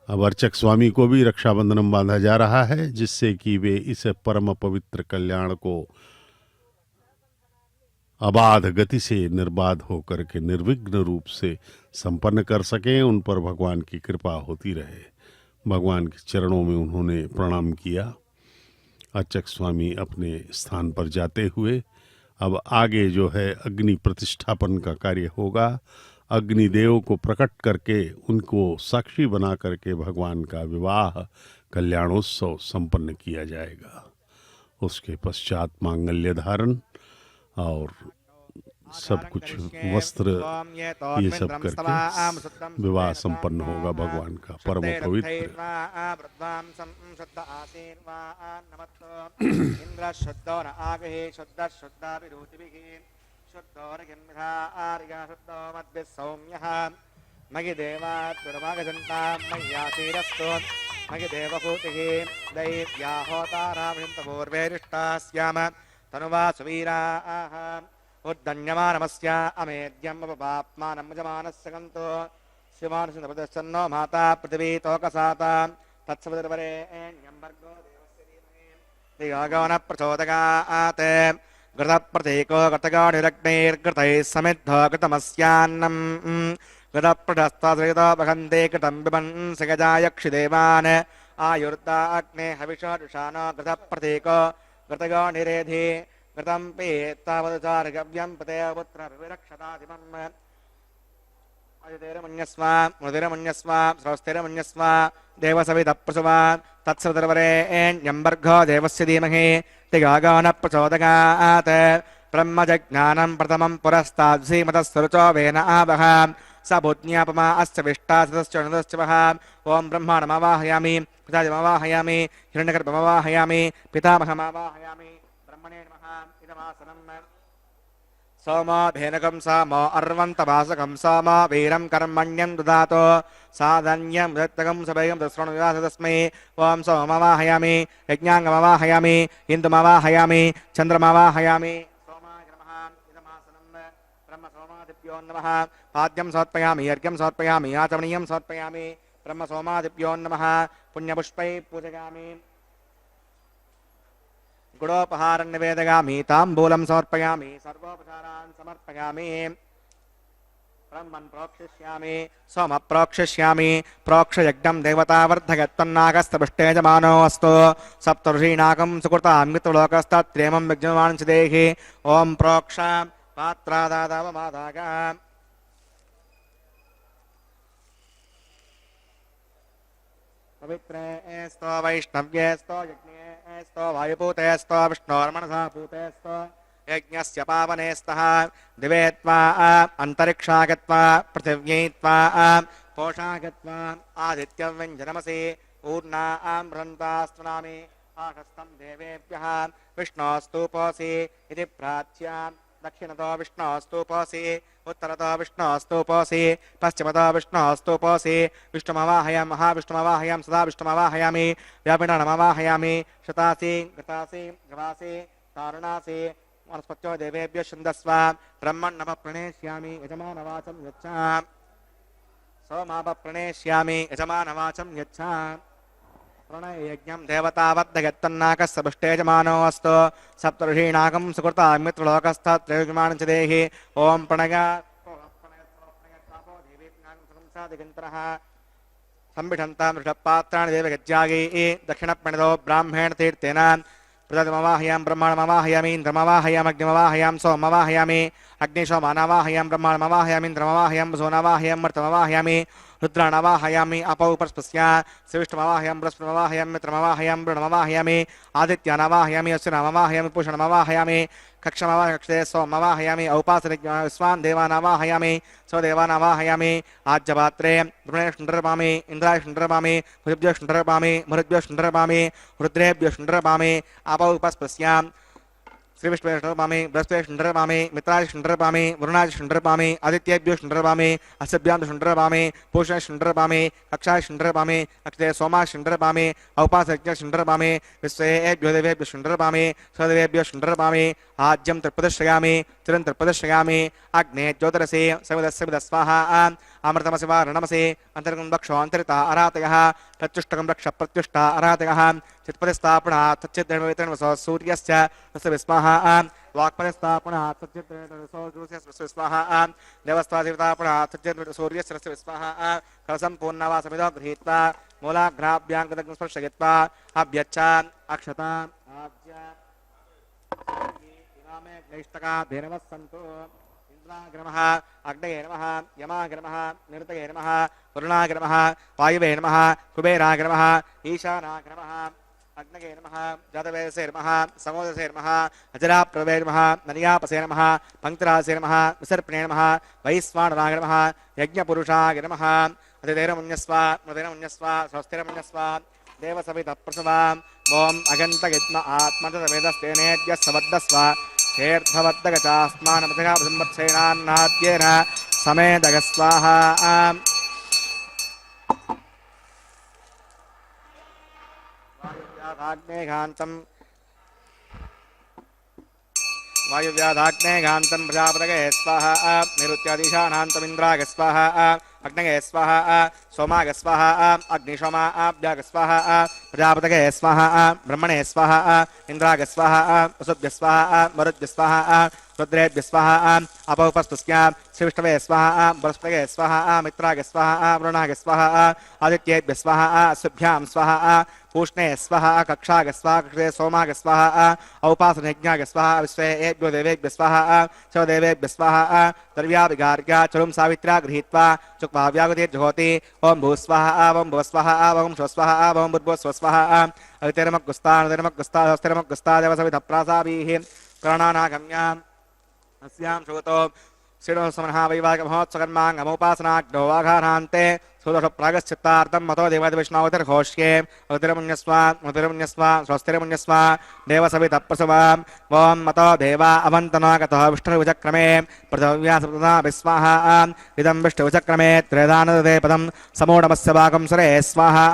अब अर्चक स्वामी को भी रक्षाबंधन बांधा जा रहा है, जिससे कि वे इस परम पवित्र कल्याण को अबाध गति से निर्बाध होकर के निर्विघ्न रूप से संपन्न कर सकें। उन पर भगवान की कृपा होती रहे। भगवान के चरणों में उन्होंने प्रणाम किया। अर्चक स्वामी अपने स्थान पर जाते हुए अब आगे जो है अग्नि प्रतिष्ठापन का कार्य होगा। अग्निदेव को प्रकट करके उनको साक्षी बना करके भगवान का विवाह कल्याणोत्सव संपन्न किया जाएगा। उसके पश्चात मांगल्य धारण और सब कुछ वस्त्र ये सब करके विवाह संपन्न होगा भगवान का परम पवित्र। मयि देवात्मगजन्तां मय्यासीरस्तु मयि देवभूतिः दैव्या होतारामहिन्तपूर्वेरिष्टा स्याम तनुवा सुवीराः उद्दन्यमानमस्य अमेद्यम् उपपाप्मानं यजमानस्य गन्तो शिवानुसन्दपदश्चन्नो माता पृथिवी तोकसाता तत्सवितुर्वरेण्यं भर्गो देवस्य धीमहि धियो न प्रचोदयात् घृतप्रतीको घृतगाढिरग्नैर्घृतैः समिद्धो घृतमस्यान्नम् घृतप्रस्थाश्रितो वहन्ते घृतं पिबन् सगजायक्षिदेवान् आयुर्दा अग्ने हविषोषानो घृतप्रतीको घृतगाढिरेधि घृतं पीत्तावदुचारगव्यं पतेव पुत्रर्विरक्षताधिपम् अजितेरमन्यस्व मुदिरमन्यस्व स्रवस्तिरमन्यस्व देवसवितप्रसुवा तत्सवितुर्वरेण्यं भर्गो देवस्य धीमहि धियो न प्रचोदयात् ब्रह्मजज्ञानं प्रथमं पुरस्ताद्सीमतस्सुरुचो वेन आवह स बुद्न्यापमा अस्य विष्टा सतश्च वः ॐ ब्रह्माणमवाहयामि पितामवाहयामि हिरण्यगर्भमवाहयामि पितामहमवाहयामि ब्रह्मणे नमः इदमासनं सोमो धेनुकं सामो अर्वन्तवासकं सोमो वीरं कर्मण्यं ददातो साधन्यं दत्तकं सभयं तस्रणुवास तस्मै ॐ सोमवाहयामि यज्ञाङ्गमवाहयामि इन्दुमवाहयामि चन्द्रमवाहयामि सोमाय नमः इदमासनं ब्रह्म सोमादिभ्यो नमः पाद्यं समर्पयामि अर्घ्यं समर्पयामि आचमनीयं समर्पयामि ब्रह्म सोमादिभ्यो नमः पुण्यपुष्पैः पूजयामि गुडोपहारं निवेदयामि ताम्बूलं समर्पयामि सर्वोपचारान् समर्पयामि ब्रह्मन् प्रोक्षिष्यामि सोम प्रोक्षिष्यामि प्रोक्षयज्ञं देवतावर्धयत्तन्नागस्तपृष्टे जमानो अस्तु सप्तऋषीणाकं सुकृतां मित्रलोकस्तत्रेमं विज्ञवान् च देहि ॐ प्रोक्ष पात्रादादावमादाग पवित्रे स्तो वैष्णव्ये स्तो यज्ञे स्तो वायुपूते स्तो विष्णोर्मनसा पूते स्तो यज्ञस्य पावने स्तः दिवे त्वा अन्तरिक्षा गत्वा पृथिव्यै त्वा पोषा गत्वा आदित्यं व्यञ्जनमसि ऊर्णां बृहन्तास्तुनामि आशस्तं देवेभ्यः विष्णोस्तूपोऽसि इति प्राच्यां दक्षिणतो विष्णोस्तूपोऽसि उत्तरतो विष्णोस्तूपोऽसि पश्चिमतो विष्णोस्तूपोऽसि विष्णुमवाहयामि महाविष्णुमवाहयामि सदा विष्णुमवाहयामि व्यापिणमवाहयामि शतासि घृतासि गवासि तारुणासि वनस्पत्यो देवेभ्यो छन्दस्व ब्रह्मण्णव प्रणेष्यामि यजमानवाचं यच्छ सोमाप प्रणेष्यामि यजमानवाचं यच्छ प्रणययज्ञं देवतावद्धगत्तन्नाकस्य यजमानो अस्तु सप्तऋषीणाकं सुकृता मित्रलोकस्थत्रयोजमानं च देहि ॐ प्रणय दिगन्तरः संविषन्तां ऋषपात्राणि देवगज्जायै दक्षिणप्रणितो ब्राह्मणेन तीर्थेन प्रदमवाहयां ब्रह्माणमवाहयामि इन्द्रमवाहयामि अग्निमवाहयां सोममवाहयामि अग्निशोमानवाहयां ब्रह्माणमवाहयामि इन्द्रमवाहयां वसुनवाहयां मर्तमवाहयामि रुद्राणावाहयामि अपौ परस्पस्या श्रीविष्णुमावाहयामि बृहस्पतिमावाहयामि मित्रमावाहयामि वरुणमावाहयामि आदित्यानावाहयामि अश्विनामावाहयामि पूषणमावाहयामि कक्षमावाहक्षते सोममावाहयामि औपासनिज्ञास्वान् देवानावाहयामि स्वदेवानावाहयामि आज्यपात्रे ब्रह्मणे शुण्डरपामि इन्द्राय शुण्डरपामि भुजभ्यो शुण्डरपामि मरुद्भ्यो शुण्डरपामि रुद्रेभ्यो शुण्डरपामि अपौ परस्पस्या श्रीविष्णुवे शुण्डरपामि बृहस्पते शुण्डरपामि मित्राय शुण्डरपामि वरुणाय शुण्डरपामि आदित्येभ्यो शुण्डरपामि अस्यभ्यां शुण्डरपामि पूषणे शुण्डरपामि कक्षाय शुण्डरपामि अक्षते सोमाय शुण्डरपामि औपासज्ञ शुण्डरपामि विश्वेभ्यो देवेभ्यो शुण्डरपामि स्वदेवेभ्यो शुण्डरपामि आज्यं तत्प्रदर्शयामि चिरं तत्प्रदर्शयामि अग्ने ज्योतिरसि सविदस्य स्वाहा अमृतमसि वा रणमसि अन्तर्गं रक्षो अन्तरिता अरातयः तच्चुष्टकं रक्ष प्रत्युष्टा अरातयः चित्पतिस्थापना तच्चिद्रणवेतनवसो सूर्यस्य तस्य विस्वाहा वाक्पतिस्थापना तच्चिद्रणवसो सूर्यस्य विस्वाहा देवस्तादिवतापना तच्चिद्रणवसो सूर्यस्य तस्य विस्वाहा कलसम्पूर्णवा समिदो गृहीत्वा मूलाग्राभ्यां कृतज्ञ स्पर्शयित्वा अभ्यच्छ अक्षता आज्य इमामे ग्नैष्टका धेनवः सन्तु इंद्राय नमः अग्नये नमः यमाय नमः निरुतये नमः वरुणाय नमः वायुवे नमः कुबेराय नमः ईशानाय नमः अग्नये नमः जातवेदसे नमः समोदसे नमः अजराप्रवे नमः ननियापसे नमः पंक्तिरासे नमः विसर्पणे नमः वैश्वानराय नमः यज्ञपुरुषाय नमः अतिथेरमुन्यस्व मृतेरमुन्यस्व स्वस्तिरमुन्यस्व देवसवितप्रसवा ओम अगन्तयत्न आत्मतवेदस्तेनेद्य सवद्दस्व तीर्थवद्दगचास्मानमतिगापसंवत्सेनान्नाद्येन समेदगस्वाहा वायुव्याधाग्नेघान्तं प्रजापतये स्वाहा निरुत्यादिशानान्तमिन्द्राय स्वाहा अग्नये स्वाहा सोमाय स्वाहा अग्निशोमाभ्याग स्वाहा प्रजापतये स्वाहा ब्रह्मणे स्वाहा इंद्राय स्वाहा वसुभ्य स्वाहा मरुद्भ्य स्वाहा रुद्रेभ्य स्वाहा अपौपस्तुस्या श्रीविष्णवे स्वाहा बृहस्पतये स्वाहा मित्राय स्वाहा वरुणाय स्वाहा आदित्येभ्य स्वाहा सुभ्यां स्वाहा पूष्णे स्वाहा कक्षाय स्वाहा कक्षे सोमाय स्वाहा औपासनयज्ञाय स्वाहा विश्वेभ्यो देवेभ्य स्वाहा शिवदेवेभ्य स्वाहा द्रव्याभिगार्या चरुं सावित्र्या गृहीत्वा चुक्वाव्यागतिर्जुहोति ओं भूस्वाहा ओं भुवस्वाहा ओं स्वस्वाहा ओं भूर्भुवस्वस्वाहा अतिरमग्गुस्ता हस्तिरमग्गुस्ता देवसविधप्रासाभिः करणानागम्याम् अस्यां श्रुतो श्रीणोत्सवनः वैवाहिकमहोत्सकर्माङ्गमुपासनाग्नो वाघानान्ते सुदोषप्रागश्चित्तार्थं मतो देवादिविष्णोतिर्घोष्ये अतिरमुन्यस्व स्वस्तिरमुन्यस्व देवसवितप्रसवाम् ॐ मतो देवा अवन्तनागतः विष्णुविचक्रमे पृथिव्या विस्वाहा इदं विष्णुविचक्रमे त्रेदानदे पदं समूढमस्य वागं सुरे स्वाहा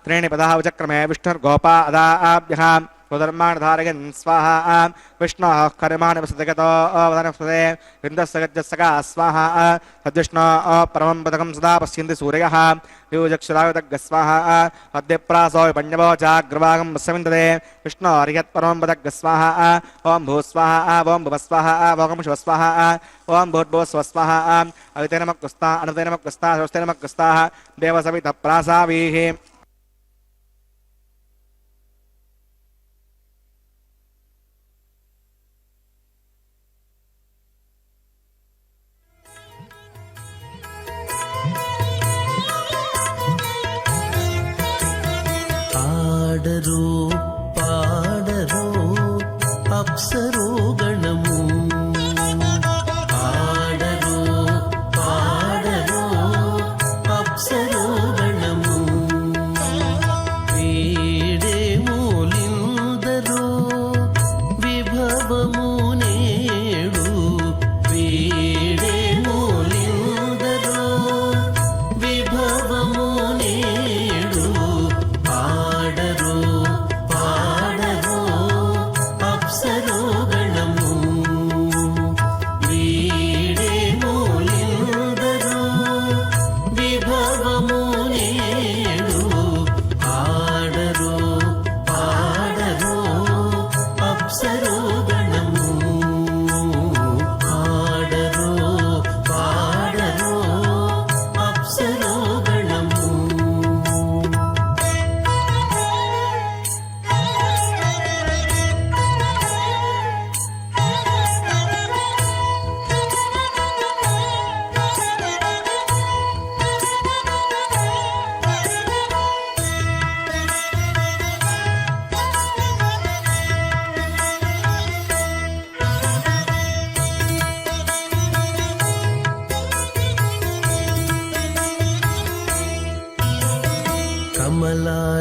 त्रीणि पदाः विचक्रमे विष्णुर्गोपा अदाभ्यः स्वधर्माणधारयन् स्वाहा विष्णोः कर्माणि वसतिगतो वदनस्पदे विन्दस्य गजस्सका स्वाहा तद्विष्णो परमं पदकं सदा पश्यन्ति सूर्यः योजक्षरायुतग् स्वाहा अद्यप्रासो पञ्चवो चाग्रवागं वस्यमिन्ददे विष्णो हरियत्परमं पदग् स्वाहा ओं भूस्वाहा ओं भुवस्वाहा ओं शिवस्वाहा ओं भूर्भुवस्वस्वाहा अवितेनमग्गस्ता अनुतेनमग्गस्ता स्वस्तेनमग्गस्ताः देवसवितप्रासावीः పాడరో పాడరో అప్సరో గణము పాడరో పాడరో అప్సరో గణము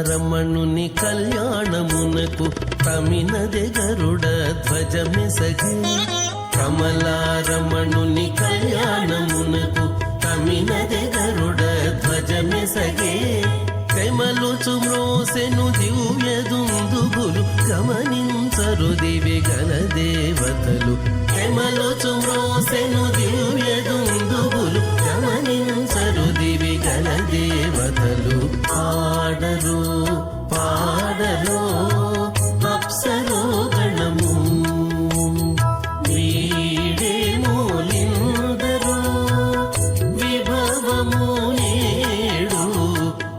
రమణుని కళ్యాణమునకు తమినదే గరుడ ధ్వజమెసగే కమలారమణుని కళ్యాణమునకు తమినదే గరుడ ధ్వజమెసగే కమలుచు మ్రోసెను దివ్య దుందుగులు గమనించరు దివి గల దేవతలు కమలుచు మ్రోసెను దివ్య దుందుగులు గమనించరు దివి గల దేవతలు పాడరు పాడరు అప్సరో గణము వీడే మూలిందరు విభవము నేడు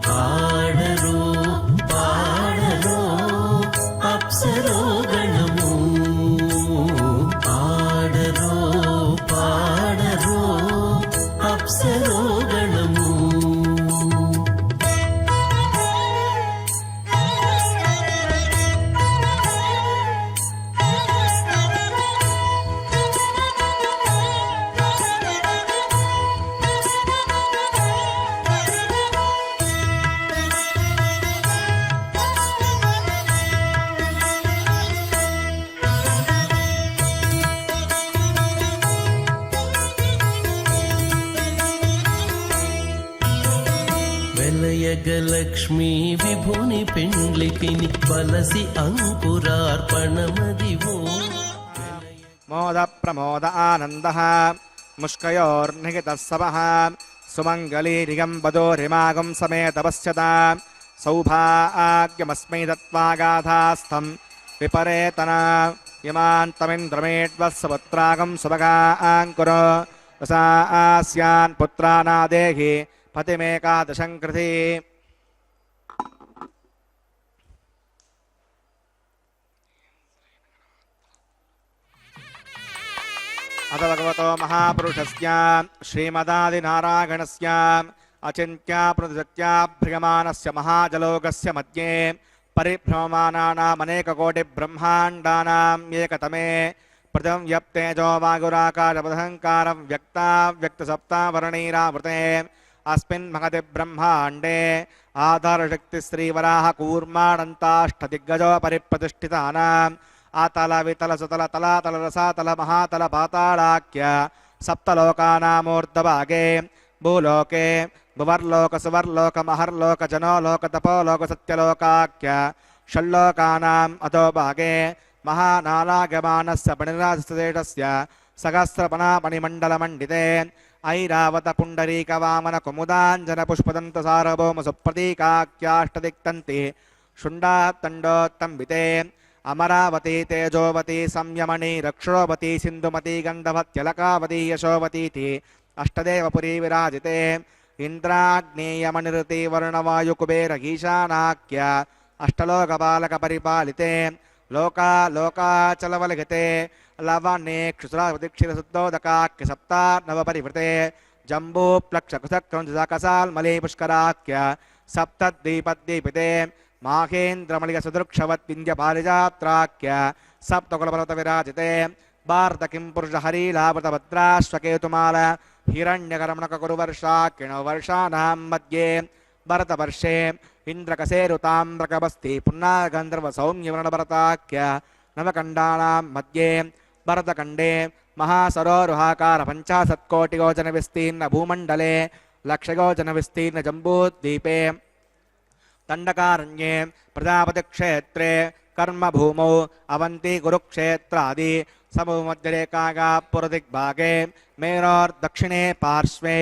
పాడరు పాడరు అప్సరో గణము పాడరు పాడరు అప్సరో గణము వెలయగలక్ష్మీ విభుని పెండ్లికిని వలసి అంకురార్పణమదివో మోద ప్రమోద ఆనంద ముష్కయోర్నిహిత సవః సుమంగళీ నిగంబదో రిమాగం సమేత పశ్యత సౌభాగ్యమస్మై దత్వాగాధాస్థం విపరేతన ఇమాంతమింద్రమేడ్వస్సపుత్రాగం సుభగాంకుర రసాస్యాన్ పుత్రానాదేహి పతిమేకాదశం కృతి అథ భగవతో మహాపురుషస్య శ్రీమదాదినారాయణస్య అచింత్యాప్రతిశత్యాభ్రియమానస్య మహాజలోకస్య మధ్యే పరిభ్రమమానానామనేకకోటిబ్రహ్మాండానాం ఏకతమే ప్రథం వ్యప్తేజో వాగురాకారపదహంకారం వ్యక్తావ్యక్తసప్తావరణైరావృతే अस्मिन् महति ब्रह्माण्डे आधारशक्तिश्रीवराह कूर्माणन्ताष्टदिग्गजो परिप्रतिष्ठितानाम् आतल वितल सुतल तलातल रसातल महातल पातालाख्य सप्तलोकानामूर्धभागे भूलोके भुवर्लोक सुवर्लोक महर्लोक जनोलोक तपोलोक सत्यलोकाख्य षल्लोकानाम् अधोभागे महानालागमानस्य पणिराजस्तेजस्य सहस्रपणामणिमण्डलमण्डिते ऐरावत पुंडरीक वामन कुमुदांजन पुष्पदंत सार्वभौम सुप्रतीकाख्याष्टदिक्तन्ति शुण्डातण्डोत्तम्बिते अमरावती तेजोवती संयमनी रक्षोवती सिंधुमती गंधवत्यलकावती यशोवतीति अष्टदेवपुरी विराजिते इंद्राग्नेयमनिरति वर्णवायुकुबेर ईशानाख्य अष्टलोकपालक परिपालिते लोका लोकाचलवलगिते लवणे क्षुद्रावतिक्षिरशुद्धोदकाख्य सप्ता नवपरिवृते जम्बूप्लक्षकुशक्रंजकसाल्मले पुष्कराख्य सप्तद्वीपद्वीपिते माहेन्द्रमलिकसदृक्षवद्विन्द्यपारिजात्राख्य सप्तकुलपर्वतविराजिते भारतकिंपुरुषहरीलावृतभद्राश्वकेतुमाल हिरण्यकर्मणककुरुवर्षाकिणवर्षाणां मध्ये भरतवर्षे इन्द्रकसेरुताम्रकबस्ति पुन्नागन्धर्वसौम्यवर्णभरताख्य नवकण्डानां मध्ये भरतखण्डे महासरोरुहाकार 50 विस्तीर्ण भूमण्डले लक्षयोजन विस्तीर्ण जम्बूद्वीपे दण्डकारण्ये प्रजापतिक्षेत्रे कर्मभूमौ अवन्ती कुरुक्षेत्रादि समूहमध्यरेखायाः पुरदिग्भागे मेरोर्दक्षिणे पार्श्वे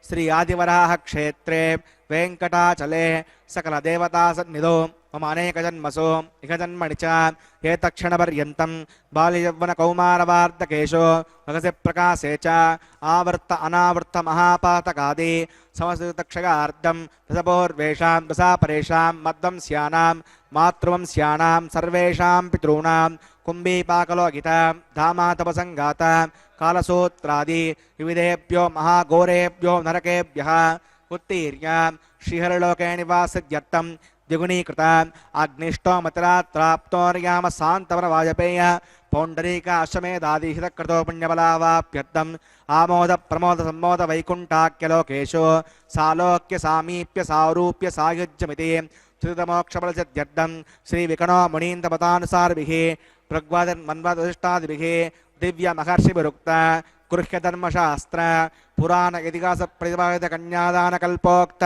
श्री आदिवराह क्षेत्रे वेङ्कटाचले सकल देवता सन्निधौ मम अनेकजन्मसु इहजन्मणि च एतत्क्षणपर्यन्तं बाल्ययौवनकौमारवार्धकेषु भगसि प्रकाशे च आवर्त अनावर्त महापातकादि समस्तक्षयार्धं दशपूर्वेषां दशापरेषां मध्वंस्यानां मातृवंस्यानां सर्वेषां पितॄणां कुम्भीपाकलोकित धामातपसङ्गात कालसूत्रादि विविधेभ्यो महाघोरेभ्यो नरकेभ्यः उत्तीर्य श्रीहरलोके निवासित्यर्थं द्विगुणीकृत अग्निष्टोमतिरात्राप्तोर्याम शान्तवर वाजपेय पौण्डरीक अश्वमेधादिहितकृतो पुण्यबलावाप्यर्थम् आमोद प्रमोद सम्मोद वैकुण्ठाख्यलोकेषु सालोक्य सामीप्य सारूप्य सायुज्यमिति चितमोक्षफलसिद्ध्यर्थं श्रीविकणो मुनीन्द्रमतानुसारभिः भृग्वादन्मन्वदधिष्ठादिभिः दिव्यमहर्षिभिरुक्त गृह्यधर्मशास्त्र पुराण इतिहास प्रतिपादित कन्यादानकल्पोक्त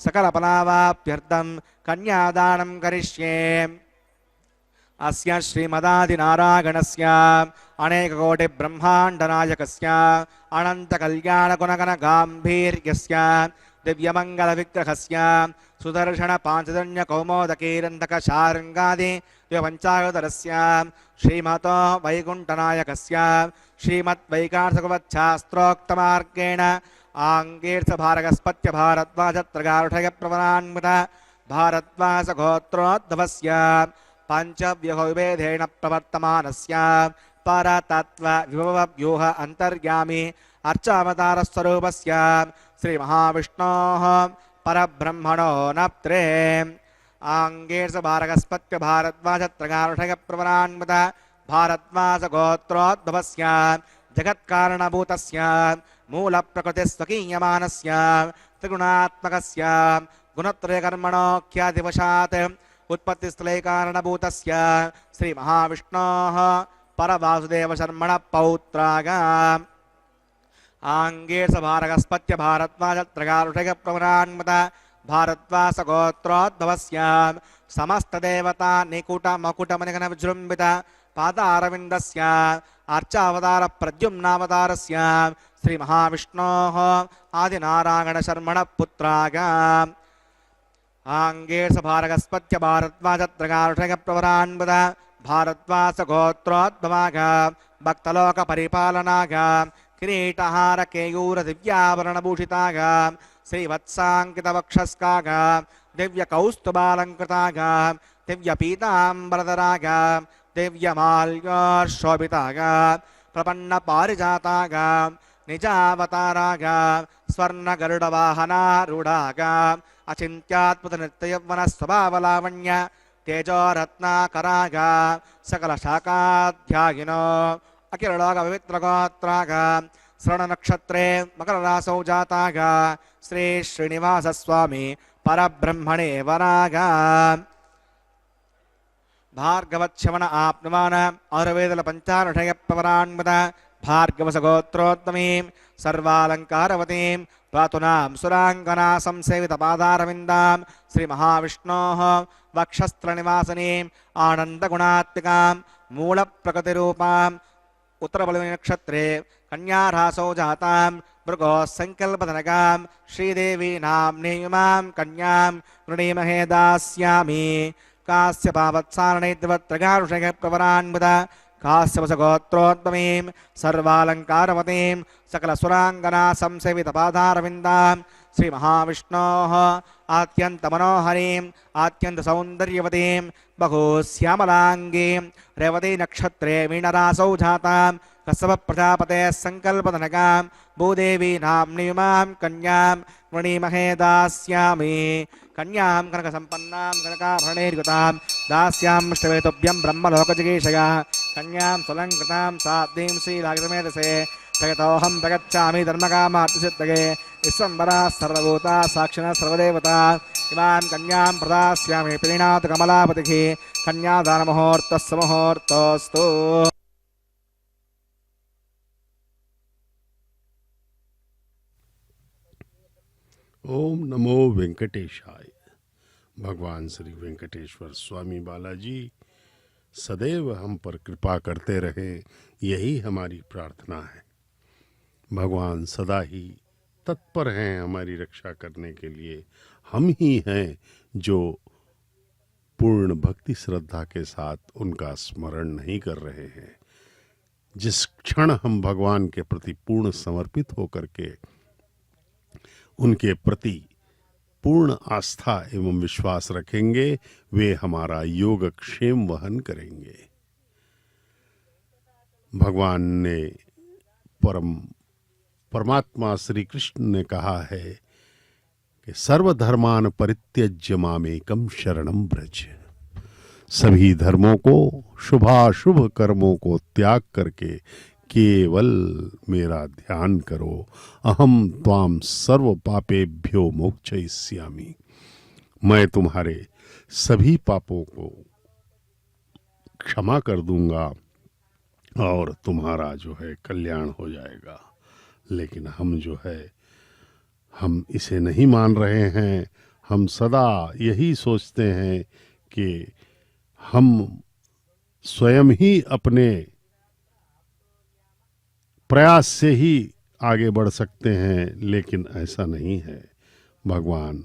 सकलफलावाप्यर्थं कन्यादानं करिष्ये। अस्य श्रीमदादिनारायणस्य अनेककोटिब्रह्माण्डनायकस्य अनन्तकल्याणगुणगणगाम्भीर्यस्य दिव्यमङ्गलविग्रहस्य सुदर्शनपाञ्चजन्यकौमोदकीरन्तकशार्ङ्गादि द्विपञ्चायुधरस्य श्रीमतो वैकुण्ठनायकस्य श्रीमद्वैकार्षकवच्छास्त्रोक्तमार्गेण आङ्गीर्थभारगस्पत्य भारद्वाजत्रगारुठयप्रवरान्वित भारद्वासगोत्रोद्भवस्य पञ्चव्यूहविभेदेन प्रवर्तमानस्य परतत्त्वविभवव्यूह अन्तर्यामि अर्चावतारस्वरूपस्य श्रीमहाविष्णोः परब्रह्मणो नप्त्रे आङ्गीर्षभारगस्पत्य भारद्वाजत्रगारुठयप्रवरान्वित भारद्वासगोत्रोद्भवस्य जगत्कारणभूतस्य मूलप्रकृतिस्वकीयमानस्य त्रिगुणात्मकस्य गुणत्रयकर्मणोऽख्यादिवशात् उत्पत्तिस्थले कारणभूतस्य श्रीमहाविष्णोः परवासुदेवशर्मणः पौत्राग आङ्गीर्षभारगस्पत्य भारद्वाजत्रगारुठयप्रवरान्वित भारद्वासगोत्रोद्भवस्य समस्तदेवता निकुटमकुटमनिघनविजृम्भित पादारविन्दस्य अर्चावतारप्रद्युम्नावतारस्य श्रीमहाविष्णोः आदिनारायणशर्मणः पुत्राग आङ्गीर्षभारगस्पत्य भारद्वाजत्रगारुठयप्रवरान्वित भारद्वासगोत्रोद्भवाग भक्तलोकपरिपालनाग किरीटहारकेयूरदिव्याभरणभूषिताग श्रीवत्साङ्कितवक्षस्काग दिव्यकौस्तुभालङ्कृताग दिव्यपीताम्बरधराग दिव्यमाल्योर्शोभिताग प्रपन्नपारिजाताग निजावताराग स्वर्णगरुडवाहनारूढाग अचिन्त्यात्मतनृत्ययौवनस्वभावलावण्य तेजोरत्नाकराग सकलशाखाध्यायिनो अखिललोकपवित्रगोत्राग श्रवणनक्षत्रे मकररासौ जाताग श्री श्रीनिवासस्वामी परब्रह्मणे वराग भार्गवच्छवण आप्नुवान आयुर्वेदलपञ्चानुषयप्रवरान्वित भार्गवसगोत्रोत्तमीं सर्वालङ्कारवतीं पातुनां सुराङ्गना संसेवितपादारविन्दां श्रीमहाविष्णोः वक्षस्त्रनिवासिनीम् आनन्दगुणात्मिकां मूलप्रकृतिरूपाम् उत्तरबलनक्षत्रे कन्यारासौ जातां भृगोः सङ्कल्पधनकां श्रीदेवी नाम्नीमां कन्यां वृणीमहे दास्यामि कास्यपावत्सारणैर्द्वत्रगारुषयप्रवरान्वित कास्यवसगोत्रोद्भवीं सर्वालङ्कारवतीं सकलसुराङ्गना संसेवितपादारविन्दां श्रीमहाविष्णोः आत्यन्तमनोहरीं आत्यन्तसौन्दर्यवतीं बहुश्यामलाङ्गीं रेवतीनक्षत्रे मीनरासौ जातां कश्यपप्रजापतेः सङ्कल्पधनकां भूदेवी नाम्नीमां कन्यां वृणीमहे दास्यामि कन्यां कनकसम्पन्नां कनकाभरणैर्युतां दास्यामष्टवेतुभ्यं ब्रह्मलोकजिगीषया कन्यां सुलङ्कृतां साब्दीं श्रीरागमेधसे जगतोऽहं प्रगच्छामि धर्मकामार्थिसिद्धये विश्वम्बराः सर्वभूता साक्षिणः सर्वदेवता इमां कन्यां प्रदास्यामि प्रीणातु कमलापतिः कन्यादानमुहूर्तस्य मुहूर्तोऽस्तु। ओम नमो वेंकटेशाय। भगवान श्री वेंकटेश्वर स्वामी बालाजी सदैव हम पर कृपा करते रहें, यही हमारी प्रार्थना है। भगवान सदा ही तत्पर हैं हमारी रक्षा करने के लिए। हम ही हैं जो पूर्ण भक्ति श्रद्धा के साथ उनका स्मरण नहीं कर रहे हैं। जिस क्षण हम भगवान के प्रति पूर्ण समर्पित होकर के उनके प्रति पूर्ण आस्था एवं विश्वास रखेंगे, वे हमारा योगक्षेम वहन करेंगे। भगवान ने परमात्मा श्री कृष्ण ने कहा है कि सर्वधर्मान परित्यज्य मामेकं शरणं व्रज। सभी धर्मों को, शुभाशुभ कर्मों को त्याग करके केवल मेरा ध्यान करो। अहम त्वाम सर्व पापेभ्यो मोक्षयिष्यामि। मैं तुम्हारे सभी पापों को क्षमा कर दूंगा और तुम्हारा जो है कल्याण हो जाएगा। लेकिन हम जो है हम इसे नहीं मान रहे हैं। हम सदा यही सोचते हैं कि हम स्वयं ही अपने प्रयास से ही आगे बढ़ सकते हैं, लेकिन ऐसा नहीं है। भगवान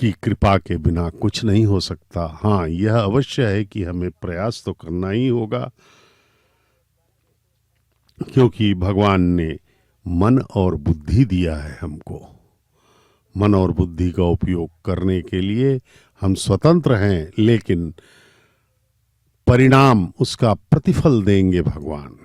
की कृपा के बिना कुछ नहीं हो सकता। हाँ, यह अवश्य है कि हमें प्रयास तो करना ही होगा, क्योंकि भगवान ने मन और बुद्धि दिया है हमको। मन और बुद्धि का उपयोग करने के लिए हम स्वतंत्र हैं, लेकिन परिणाम उसका प्रतिफल देंगे भगवान।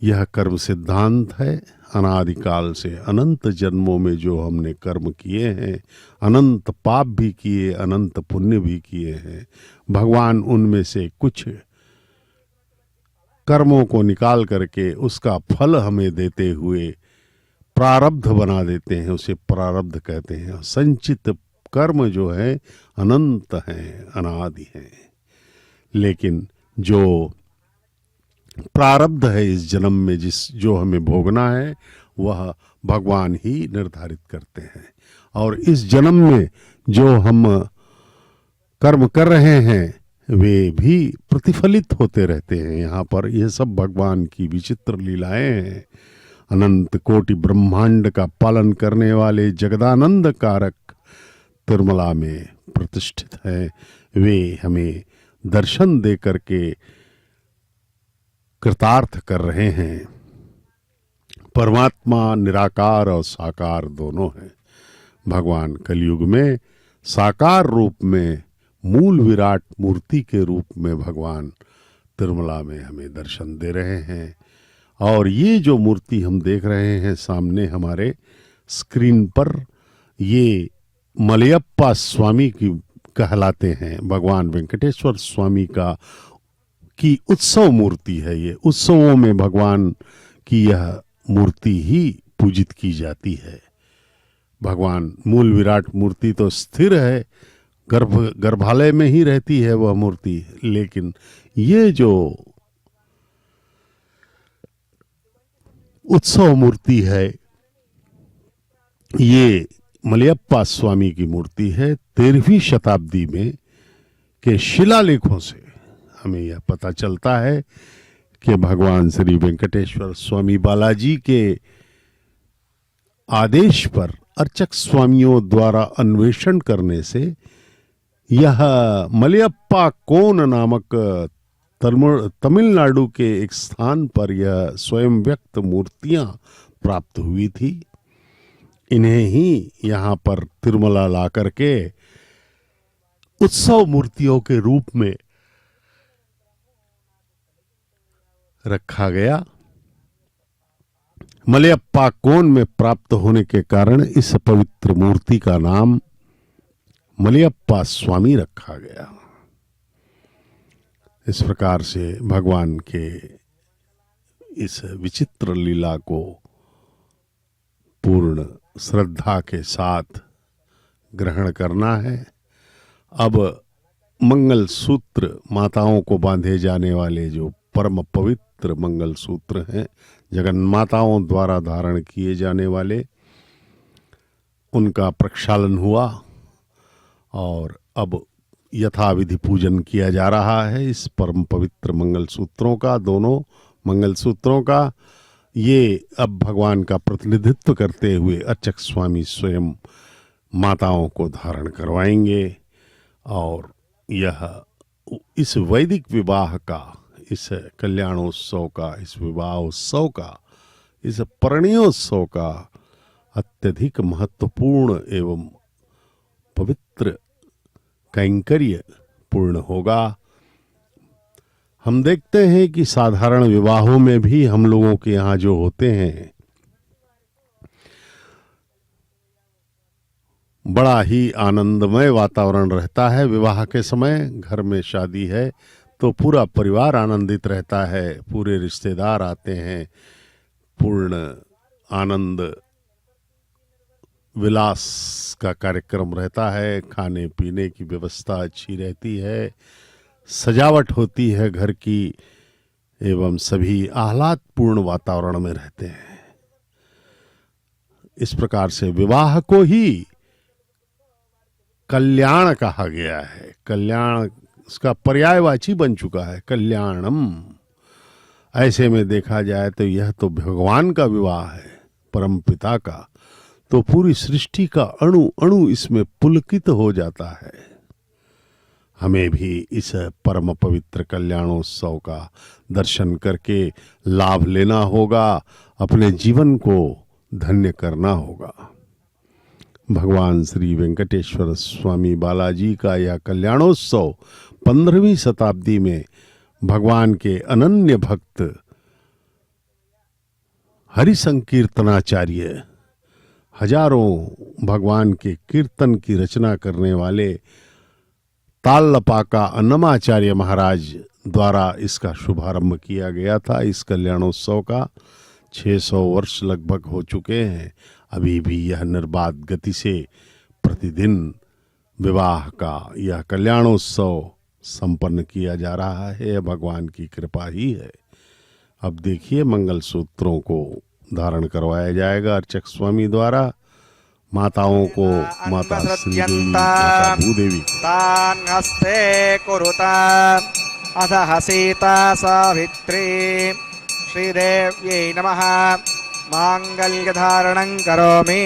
यह कर्म सिद्धांत है। अनादिकाल से अनंत जन्मों में जो हमने कर्म किए हैं, अनंत पाप भी किए, अनंत पुण्य भी किए हैं, भगवान उनमें से कुछ कर्मों को निकाल करके उसका फल हमें देते हुए प्रारब्ध बना देते हैं। उसे प्रारब्ध कहते हैं। संचित कर्म जो है अनंत हैं, अनादि हैं, लेकिन जो प्रारब्ध है इस जन्म में जो हमें भोगना है, वह भगवान ही निर्धारित करते हैं। और इस जन्म में जो हम कर्म कर रहे हैं वे भी प्रतिफलित होते रहते हैं। यहाँ पर यह सब भगवान की विचित्र लीलाएं हैं। अनंत कोटि ब्रह्मांड का पालन करने वाले जगदानंद कारक तिरुमला में प्रतिष्ठित हैं। वे हमें दर्शन दे करके कृतार्थ कर रहे हैं। परमात्मा निराकार और साकार दोनों हैं। भगवान कलयुग में साकार रूप में, मूल विराट मूर्ति के रूप में भगवान तिरुमला में हमें दर्शन दे रहे हैं। और ये जो मूर्ति हम देख रहे हैं सामने हमारे स्क्रीन पर, ये मलयप्पा स्वामी की कहलाते हैं। भगवान वेंकटेश्वर स्वामी की उत्सव मूर्ति है। ये उत्सवों में भगवान की यह मूर्ति ही पूजित की जाती है। भगवान मूल विराट मूर्ति तो स्थिर है, गर्भालय में ही रहती है वह मूर्ति, लेकिन ये जो उत्सव मूर्ति है ये मलयप्पा स्वामी की मूर्ति है। 13वीं शताब्दी में के शिलालेखों से हमें यह पता चलता है कि भगवान श्री वेंकटेश्वर स्वामी बालाजी के आदेश पर अर्चक स्वामियों द्वारा अन्वेषण करने से यह मलयप्पा कोन नामक तमिलनाडु के एक स्थान पर यह स्वयं व्यक्त मूर्तियां प्राप्त हुई थी। इन्हें ही यहाँ पर तिरुमला ला करके उत्सव मूर्तियों के रूप में रखा गया। मलयप्पा कोन में प्राप्त होने के कारण इस पवित्र मूर्ति का नाम मलयप्पा स्वामी रखा गया। इस प्रकार से भगवान के इस विचित्र लीला को पूर्ण श्रद्धा के साथ ग्रहण करना है। अब मंगल सूत्र, माताओं को बांधे जाने वाले जो परम पवित्र मंगल सूत्र हैं, जगन्माताओं द्वारा धारण किए जाने वाले, उनका प्रक्षालन हुआ और अब यथाविधि पूजन किया जा रहा है। इस परम पवित्र मंगल सूत्रों का, दोनों मंगल सूत्रों का, ये अब भगवान का प्रतिनिधित्व करते हुए अर्चक स्वामी स्वयं माताओं को धारण करवाएंगे। और यह इस वैदिक विवाह का, इस कल्याणोत्सव का, इस विवाहोत्सव का, इस परिणयोत्सव का अत्यधिक महत्वपूर्ण एवं पवित्र कैंकर्य पूर्ण होगा। हम देखते हैं कि साधारण विवाहों में भी हम लोगों के यहाँ जो होते हैं, बड़ा ही आनंदमय वातावरण रहता है। विवाह के समय घर में शादी है तो पूरा परिवार आनंदित रहता है, पूरे रिश्तेदार आते हैं, पूर्ण आनंद विलास का कार्यक्रम रहता है, खाने पीने की व्यवस्था अच्छी रहती है, सजावट होती है घर की, एवं सभी आह्लादपूर्ण वातावरण में रहते हैं। इस प्रकार से विवाह को ही कल्याण कहा गया है। कल्याण इसका पर्यायवाची बन चुका है, कल्याणम। ऐसे में देखा जाए तो यह तो भगवान का विवाह है, परम पिता का, तो पूरी सृष्टि का अणु अणु इसमें पुलकित हो जाता है। हमें भी इस परम पवित्र कल्याणोत्सव का दर्शन करके लाभ लेना होगा, अपने जीवन को धन्य करना होगा। भगवान श्री वेंकटेश्वर स्वामी बालाजी का यह कल्याणोत्सव 15वीं शताब्दी में भगवान के अनन्य भक्त हरि संकीर्तनाचार्य, हजारों भगवान के कीर्तन की रचना करने वाले तालपाका अन्नमाचार्य महाराज द्वारा इसका शुभारंभ किया गया था। इस कल्याणोत्सव का 600 वर्ष लगभग हो चुके हैं। अभी भी यह निर्बाध गति से प्रतिदिन विवाह का यह कल्याणोत्सव संपन्न किया जा रहा है। यह भगवान की कृपा ही है। अब देखिए, मंगल सूत्रों को धारण करवाया जाएगा अर्चक स्वामी द्वारा। माताओं को माता श्रीदेवी, माता भूदेवी तान् हस्ते कुरुता अथ सीता सावित्री श्रीदेव्यै नमः। मांगल्यधारणं करोमि।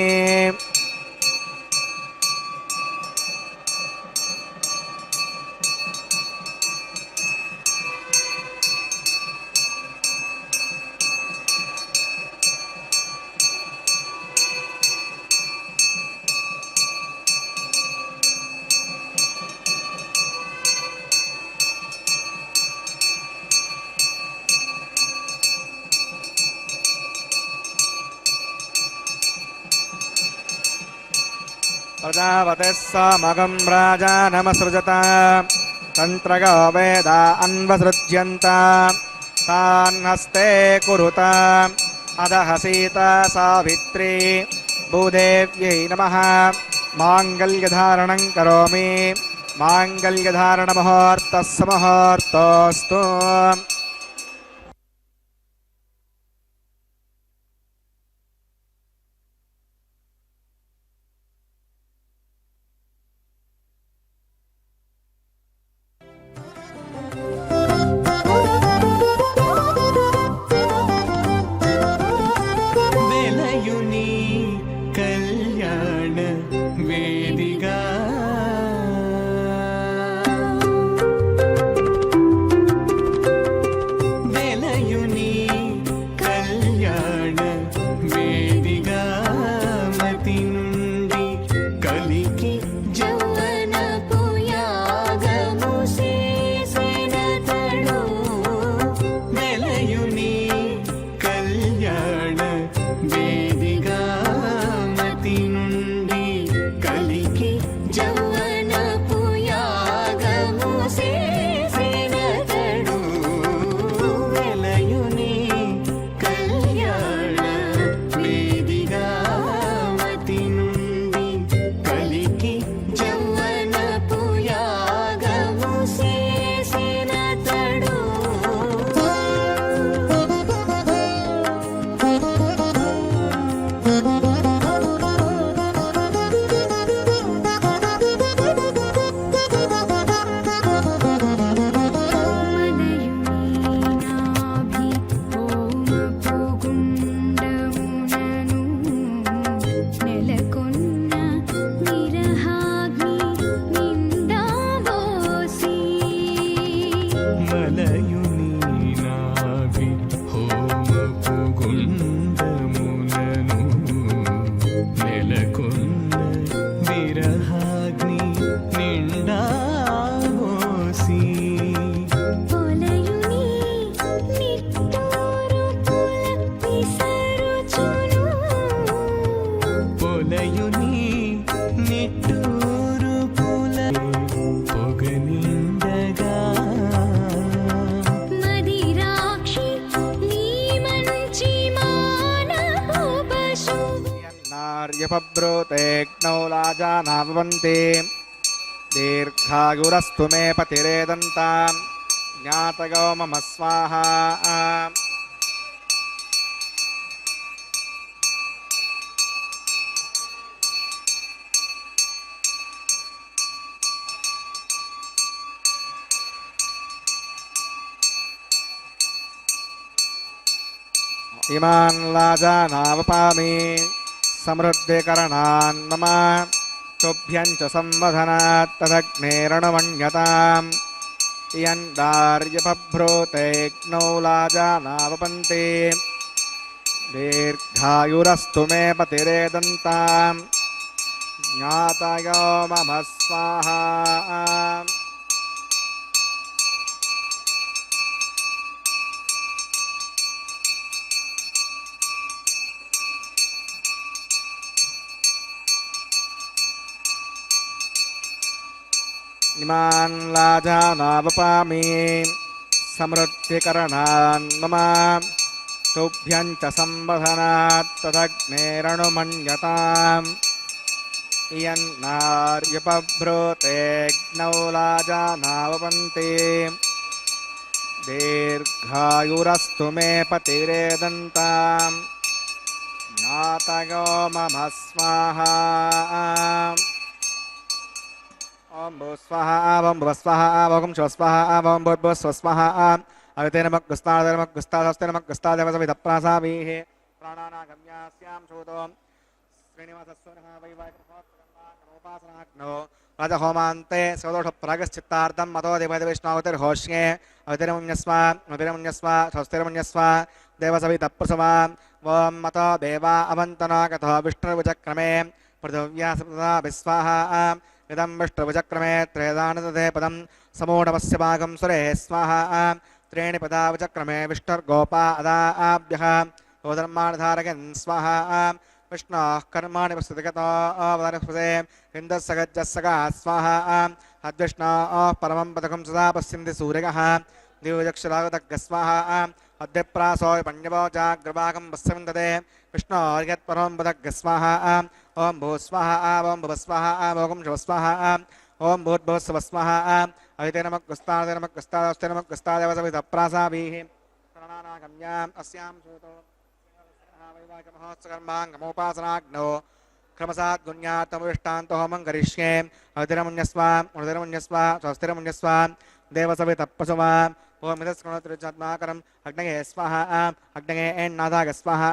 प्रजापतिः समगं राजानमसृजत तन्त्रगो वेदा अन्वसृज्यन्त तान् हस्ते कुरुत अधः सीता सावित्री भूदेव्यै नमः। माङ्गल्यधारणं करोमि। माङ्गल्यधारणमुहूर्तः मुहूर्तोऽस्तु। यन्नार्यपब्रूतेऽग्नौ लाजानावन्ति दीर्घायुरस्तु मे पतिरेदन्तां ज्ञातयो मम स्वाहा इमान् लाजानावपामि समृद्धिकरणान् मम तुभ्यं च संवधनात् तदग्नेरणमन्यताम् यन्नार्यपब्रूतेऽग्नौ लाजानावपन्ति दीर्घायुरस्तु मे पतिरेदन्तां ज्ञातयो मम स्वाहा इमान् लाजानावपामि समृद्धिकरणान् मम तुभ्यं च संवधनात् तदग्नेरणुमन्यताम् यन्नार्यपब्रूतेऽग्नौ लाजानावपन्ति दीर्घायुरस्तु मे पतिरेदन्तां ज्ञातयो मम स्वाहा ओम भू स्वाहा ओम भुव स्वाहा ओम शिव स्वाहा ओम भूर्भुवः स्वः स्वाहा अविते नमः गुस्तादस्ते नमः गुस्तादेवसविदप्रासावीः प्राणानागम्यास्यां शूतो श्रीनिवासस्वनः वैवाहिकोपासनाग्नो राजहोमान्ते सदोषप्रागश्चित्तार्थं मतो देवदेविष्णावतिर्होष्ये अवितिरमुन्यस्व स्वस्तिरमुन्यस्व देवसविदप्रसवा ओम मतो देवा अवन्तनागतो विष्णुर्विचक्रमे पृथिव्या सप्तधा विस्वाहा इदं विष्णुविचक्रमे त्रेदानदधे पदं समूढमस्य भागं सुरेः स्वाहा त्रीणि पदा विचक्रमे विष्णुर्गोपा अदाभ्यः गोधर्माणधारयन् स्वाहा विष्णोः कर्माणि प्रस्तुतिगतो अवतरस्पदे इन्दस्य गज्जस्सगा स्वाहा अद्विष्णोः परमं पदकं सदा पश्यन्ति सूर्यः दिव्यचक्षुरागतज्ञ स्वाहा अद्यप्रासो पण्यवो जाग्रभागं पश्यन्तदे विष्णोर्यत्परमं पदज्ञ स्वाहा ओम भू स्वाहा ओम भुव स्वाहा ओम शिव स्वाहा ओम भूर्भुवः स्वः स्वाहा अविते नमः गुस्तादस्ते नमः गुस्तादेवसविदप्रासावीः प्राणानागम्याम् अस्यां शूतो वैवाहिकमहोत्सकर्माङ्गमोपासनाग्नो क्रमसात् गुण्यार्थमविष्टान्तो होमं करिष्ये अवितिरमुन्यस्व स्वस्तिरमुन्यस्व देवसविदप्रसवा ओम इदस्कणोत्रिजात्माकरम् अग्नये स्वाहा अग्नये एन्नादाग स्वाहा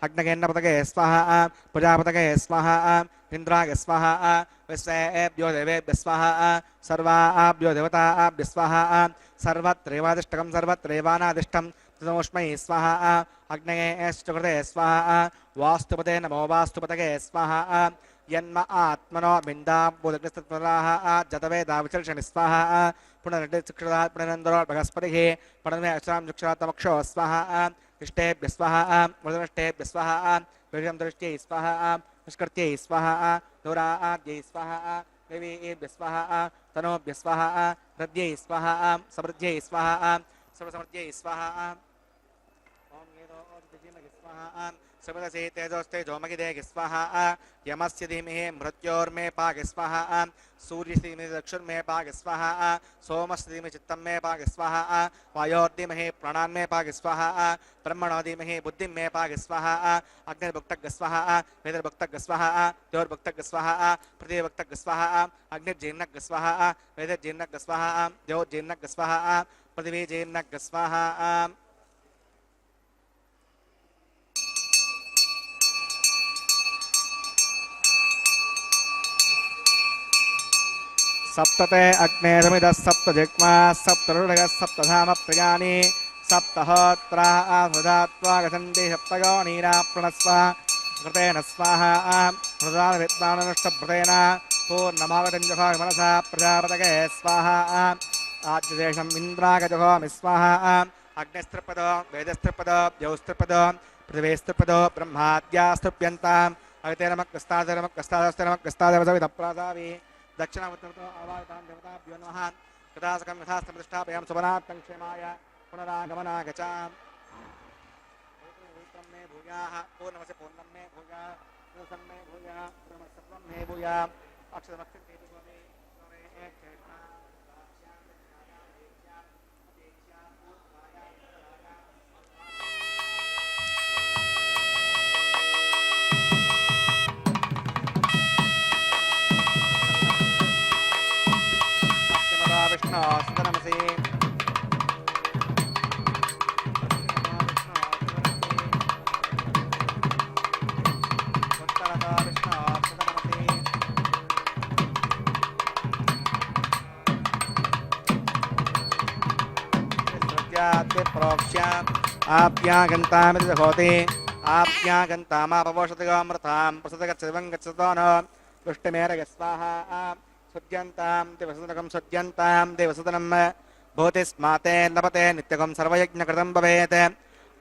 अग्नयेन्नपतगे स्वाहा प्रजापतगे स्वाहा इंद्राग स्वाहा विश्वेभ्यो देवेभ्यः स्वाहा सर्वाभ्यो देवताभ्यः स्वाहा सर्वत्रैवादिष्टकं सर्वत्रैवानादिष्टं तदोष्मै स्वाहा अग्नये कृते स्वाहा वास्तुपते नमो वास्तुपतगे स्वाहा यन्म आत्मनो बिन्दाम्बुदग्निस्तत्पराः जतवेदाविचर्षणि स्वाहा पुनर्शिक्षिता पुनरन्दरो बृहस्पतिः पुनर्मे अक्षरां शिक्षात्मक्षो स्वाहा इष्टेभ्यः स्वाहा मृदनष्टेभ्यः स्वाहा वीर्यं दृष्ट्यै स्वाहा निष्कृत्यै स्वाहा दूराद्यै स्वाहा देवीभ्यः स्वाहा तनोभ्यः स्वाहा हृद्यै स्वाहा समृद्ध्यै स्वाहा सर्वसमृद्ध्यै स्वाहा ओम स्वाहा समदसे तेजोस्ते जोमगिदेहि स्वाहा यमस्य धीमहि मृत्योर्मे पाग स्वाहा सूर्यस्य धीमहि दक्षुर्मे पाग स्वाहा सोमस्य धीमहि चित्तं मे पाग स्वाहा वायोर्धीमहि प्राणान्मे पाग स्वाहा ब्रह्मणो धीमहि बुद्धिं मे पाग स्वाहा अग्निर्भुक्तग् स्वाहा वेदर्भुक्तग् स्वाहा द्योर्भुक्तग् स्वाहा पृथिवीभुक्तग् स्वाहा अग्निर्जीर्णग् स्वाहा वेदर्जीर्णग् स्वाहा द्योर्जीर्णग् स्वाहा पृथिवीजीर्णग् स्वाहा सप्तते अग्ने समिदः सप्त जिह्वा सप्तऋषयः सप्तधाम प्रियाणि सप्तहोत्रा आहुधात्वा गसन्ति सप्तयोनीरा प्रणस्व घृतेन स्वाहा हृदानविद्वाननुष्टभृतेन पूर्णमागतञ्जहो मनसा प्रजापतये स्वाहा आद्यदेशम् इन्द्रागजहोमि स्वाहा अग्निस्त्रिपदो वेदस्त्रिपदो द्यौस्त्रिपदो पृथिवीस्त्रिपदो ब्रह्माद्यास्तृप्यन्ताम् अविते नमः कस्तादस्ते नमः कस्तादेवसविदप्रासावीः दक्षिणावतरतो आवाहितां देवताभ्यो नमः कदासकं यथास्तप्रतिष्ठापयां सुवनात्तं क्षेमाय पुनरागमनागचाम् मे भूयाः पूर्णमसि पूर्णं मे भूयाः सन्मे भूया सर्वं मे भूया अक्षरमक्षर विष्णु सुतनमसि प्रोक्ष्य आप्यागन्तामिति होति आप्यागन्तामापवोषतिगामृतां प्रसदगच्छं गच्छतो न पुष्टिमेरगस्वाहा सुज्यन्तां देवसदनकं सुज्यन्तां देवसदनं भूतिस्माते लभते नित्यकं सर्वयज्ञकृतं भवेत्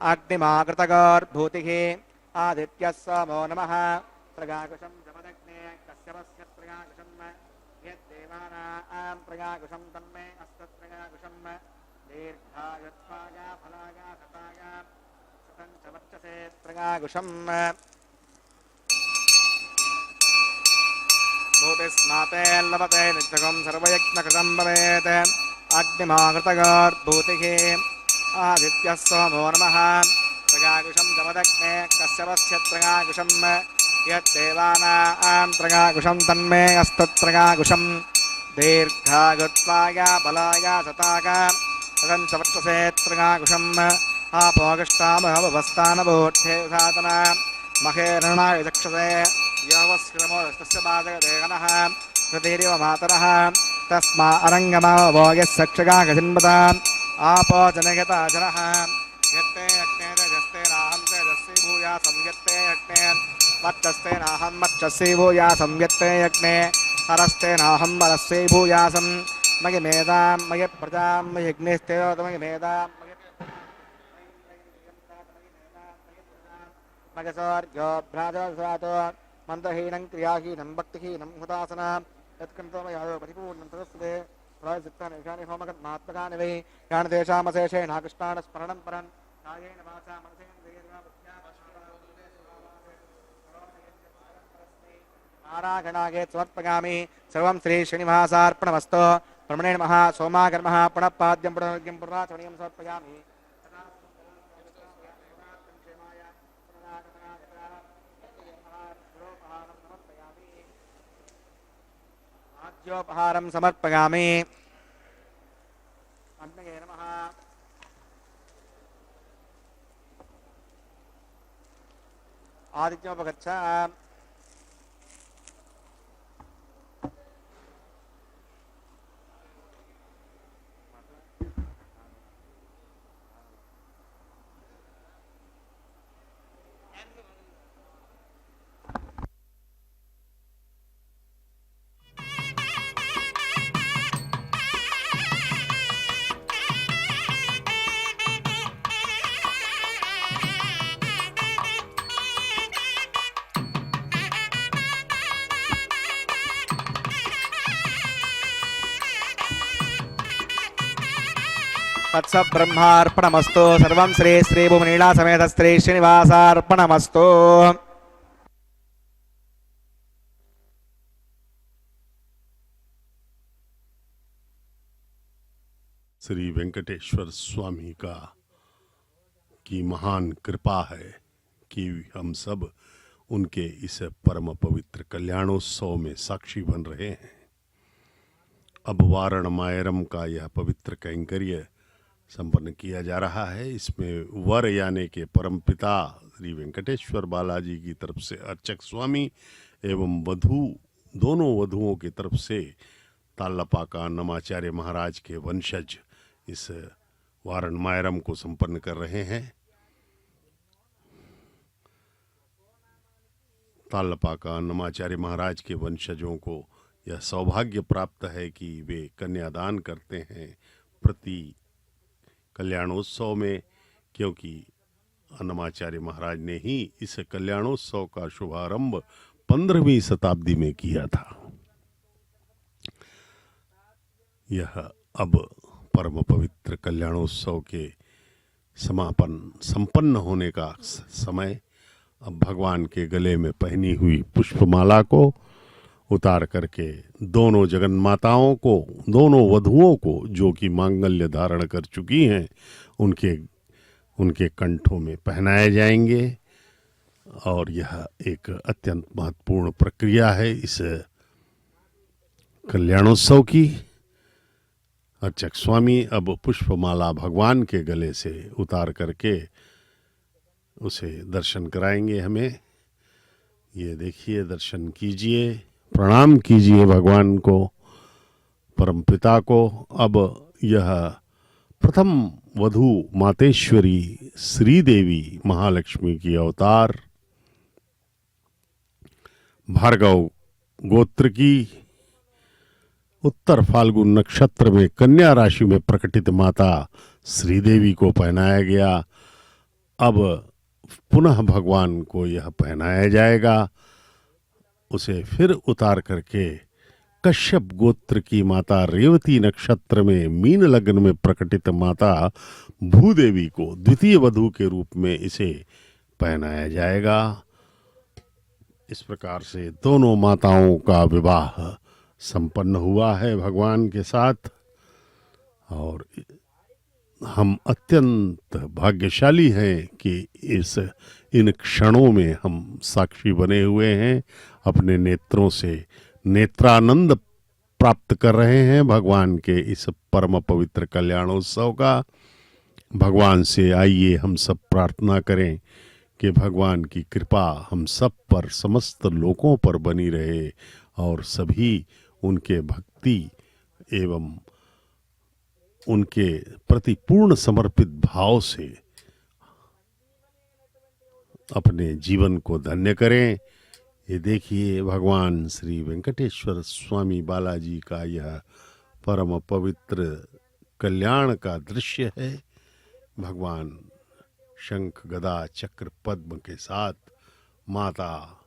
अग्निमाकृतगोर्भूतिः आदित्यः सोमो नमः प्रगाकुशं जपदग्ने कश्यपस्य प्रगाकुशं यद्देवानां प्रगाकुशं तन्मे अस्तप्रगाकुशं दीर्घायुत्वाया फलाया सताया सतं च वर्चसे प्रगाकुशं भूतिस्माते लभते नित्यकं सर्वयज्ञकृतं भवेत् अग्निमाकृतगोर्भूतिः आदित्यः सोमो नमः प्रगाकुशं जपदग्ने कश्यपस्य प्रगाकुशं यद्देवानां प्रगाकुशं तन्मे अस्तप्रगाकुशं दीर्घायुत्वाया बलाया सताका सतं च वर्चसे प्रगाकुशम् आपोगष्टामहवस्तानबोद्धे साधना महेरणाय चक्षसे योगस्कृतमो तस्य पादगदेगनः कृतिरिव मातरः तस्मा अरङ्गमावोगः सक्षगागजिन्वता आपो जनयता जनः यत्ते यज्ञे तेजस्ते नाहं तेजस्वी भूया संयत्ते यज्ञे मच्चस्ते नाहं मच्चस्वी भूया संयत्ते यज्ञे हरस्ते नाहं हरस्वी भूयासं मयि मेधां मयि प्रजां मयि यज्ञेस्ते मयि मेधां मयसौर्यो भ्राजो मन्त्रहीनं क्रियाहीनं भक्तिहीनं हुतासना यत्कृतमयायो परिपूर्णं तदस्ते प्रायसिद्धानि होमकर्मात्मकानि वै यानि तेषामशेषेण कृष्णानस्मरणं परन् कायेन वाचा मनसेन्द्रियेण नारायणागे समर्पयामि सर्वं श्री श्रीनिवासार्पणमस्तु ब्रह्मणे नमः सोमाकर्मः पुनः पाद्यं पुनर्गं पुनराचरणीयं समर्पयामि आद्योपहारं समर्पयामि अग्नये नमः आदित्योपगच्छ वत्स ब्रह्मार्पणमस्तु सर्वं श्री श्रीभुवनीला समेत श्री श्रीनिवासार्पणमस्तु श्री वेंकटेश्वर स्वामी की महान कृपा है कि हम सब उनके इस परम पवित्र कल्याणोत्सव में साक्षी बन रहे हैं। अब वारण मायरम का यह पवित्र कैंकर्य संपन्न किया जा रहा है। इसमें वर यानी के परमपिता श्री वेंकटेश्वर बालाजी की तरफ से अर्चक स्वामी एवं वधू दोनों वधुओं की तरफ से तालपाका अन्नमाचार्य महाराज के वंशज इस वारण मायरम को संपन्न कर रहे हैं। तालपाका अन्नमाचार्य महाराज के वंशजों को यह सौभाग्य प्राप्त है कि वे कन्यादान करते हैं प्रति कल्याणोत्सव में, क्योंकि अन्नमाचार्य महाराज ने ही इस कल्याणोत्सव का शुभारंभ 15वीं शताब्दी में किया था। यह अब परम पवित्र कल्याणोत्सव के संपन्न होने का समय अब भगवान के गले में पहनी हुई पुष्पमाला को उतार करके दोनों जगन्माताओं को, दोनों वधुओं को जो कि मांगल्य धारण कर चुकी हैं, उनके कंठों में पहनाए जाएंगे। और यह एक अत्यंत महत्वपूर्ण प्रक्रिया है इस कल्याणोत्सव की। अर्चक स्वामी अब पुष्पमाला भगवान के गले से उतार करके उसे दर्शन कराएंगे हमें। ये देखिए, दर्शन कीजिए, प्रणाम कीजिए भगवान को, परमपिता को। अब यह प्रथम वधू मातेश्वरी श्रीदेवी महालक्ष्मी की अवतार, भार्गव गोत्र की, उत्तर फाल्गुन नक्षत्र में कन्या राशि में प्रकटित माता श्रीदेवी को पहनाया गया। अब पुनः भगवान को यह पहनाया जाएगा। उसे फिर उतार करके कश्यप गोत्र की माता रेवती नक्षत्र में मीन लग्न में प्रकटित माता भूदेवी को द्वितीय वधू के रूप में इसे पहनाया जाएगा। इस प्रकार से दोनों माताओं का विवाह संपन्न हुआ है भगवान के साथ। और हम अत्यंत भाग्यशाली हैं कि इन क्षणों में हम साक्षी बने हुए हैं, अपने नेत्रों से नेत्रानंद प्राप्त कर रहे हैं भगवान के इस परम पवित्र कल्याणोत्सव का। भगवान से आइए हम सब प्रार्थना करें कि भगवान की कृपा हम सब पर, समस्त लोगों पर बनी रहे और सभी उनके भक्ति एवं उनके प्रति पूर्ण समर्पित भाव से अपने जीवन को धन्य करें। ये देखिए, भगवान श्री वेंकटेश्वर स्वामी बालाजी का यह परम पवित्र कल्याण का दृश्य है। भगवान शंख गदा चक्र पद्म के साथ माता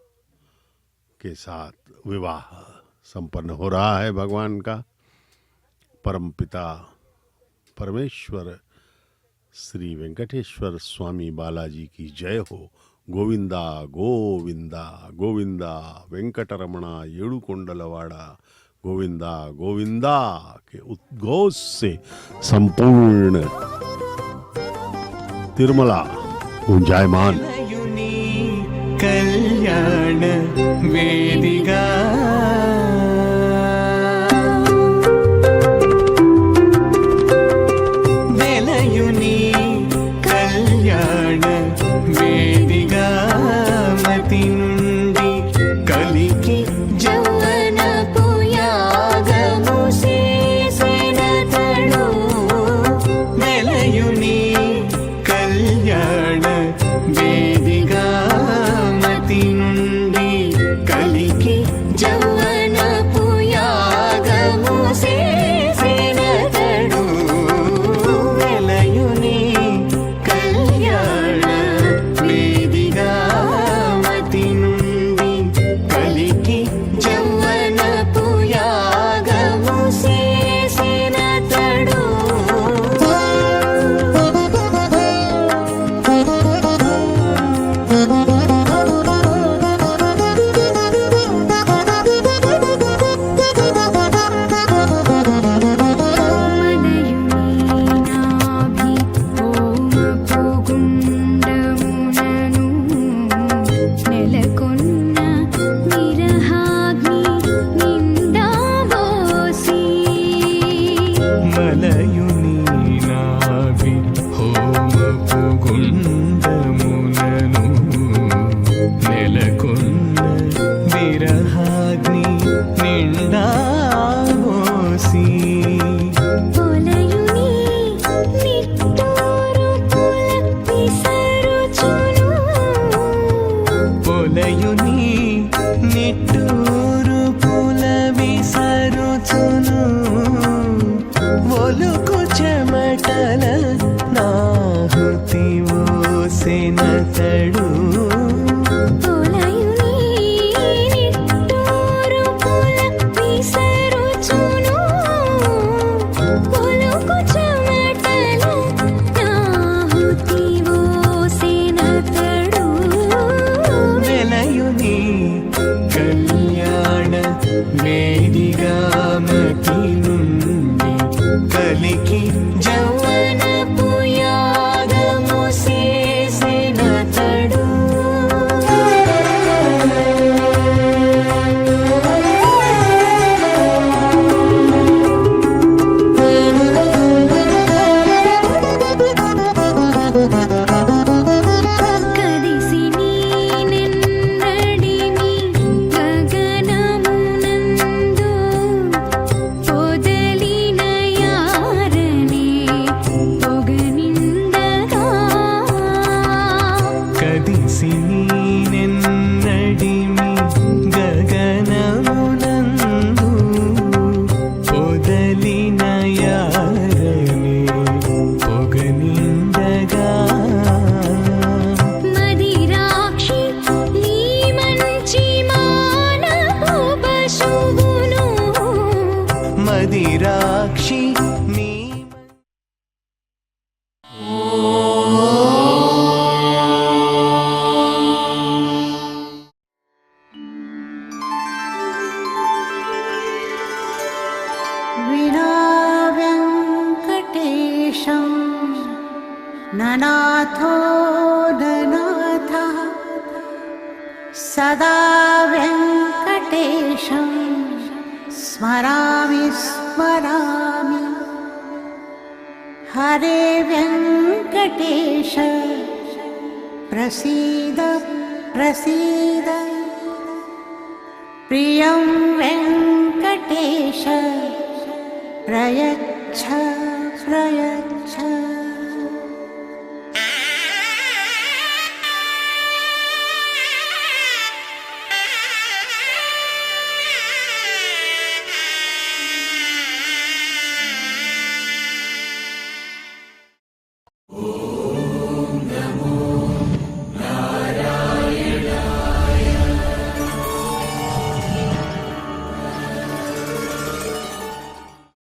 के साथ विवाह संपन्न हो रहा है भगवान का। परमपिता परमेश्वर श्री वेंकटेश्वर स्वामी बालाजी की जय हो। गोविंदा गोविंदा गोविंदा वेंकटरमणा येडुकोंडलवाड़ा गोविंदा गोविंदा के उद्घोष से संपूर्ण तिरुमला गुंजायमान। कल्याण वेदिका वेलयुनी कल्याण वेदिका मति नुंडी कलिकी जौवन पुयागमु सेनतडु वेलयुनी कल्याण वेदिका मति नुंडी कलिकी जौवन पुयागमु सेनतडु वेलयुनी कल्याण वेदिका मति नुंडी कलिकी जौवन पुयागमु सेनतडु मनयुनीनाभि ओम पुगुण्डमुननु नेलकोन्न विरहाग्नि निन्दाबोसि मलयुनी नाभि होम पुगुण्डमुननु नेलकोन्न विरहाग्नि निण्डावोसि पोलयुनी निट्टूरु पुल विसरुचुनु पोलयुनी निट्टूरु पुल विसरुचुनु ఒలుకు చెమటల నాహుతి ఓసెనతడు पोलयुनी निट्टूरु पुल विसरुचुनु ఒలుకు చెమటల నాహుతి ఓసెనతడు నీనెన్నడిమి గగనమునందు పొదలిన యారమే పొగనిండగా మదిరాక్షి నీ మంచి మానపు పశువును మదిరాక్షి నీ विना व्यङ्कटेशं ननाथो ननाथः सदा व्यङ्कटेशं स्मरामि स्मरामि हरे व्यङ्कटेश प्रसीद प्रसीद प्रियं वेङ्कटेश प्रयच्छ प्रयच्छ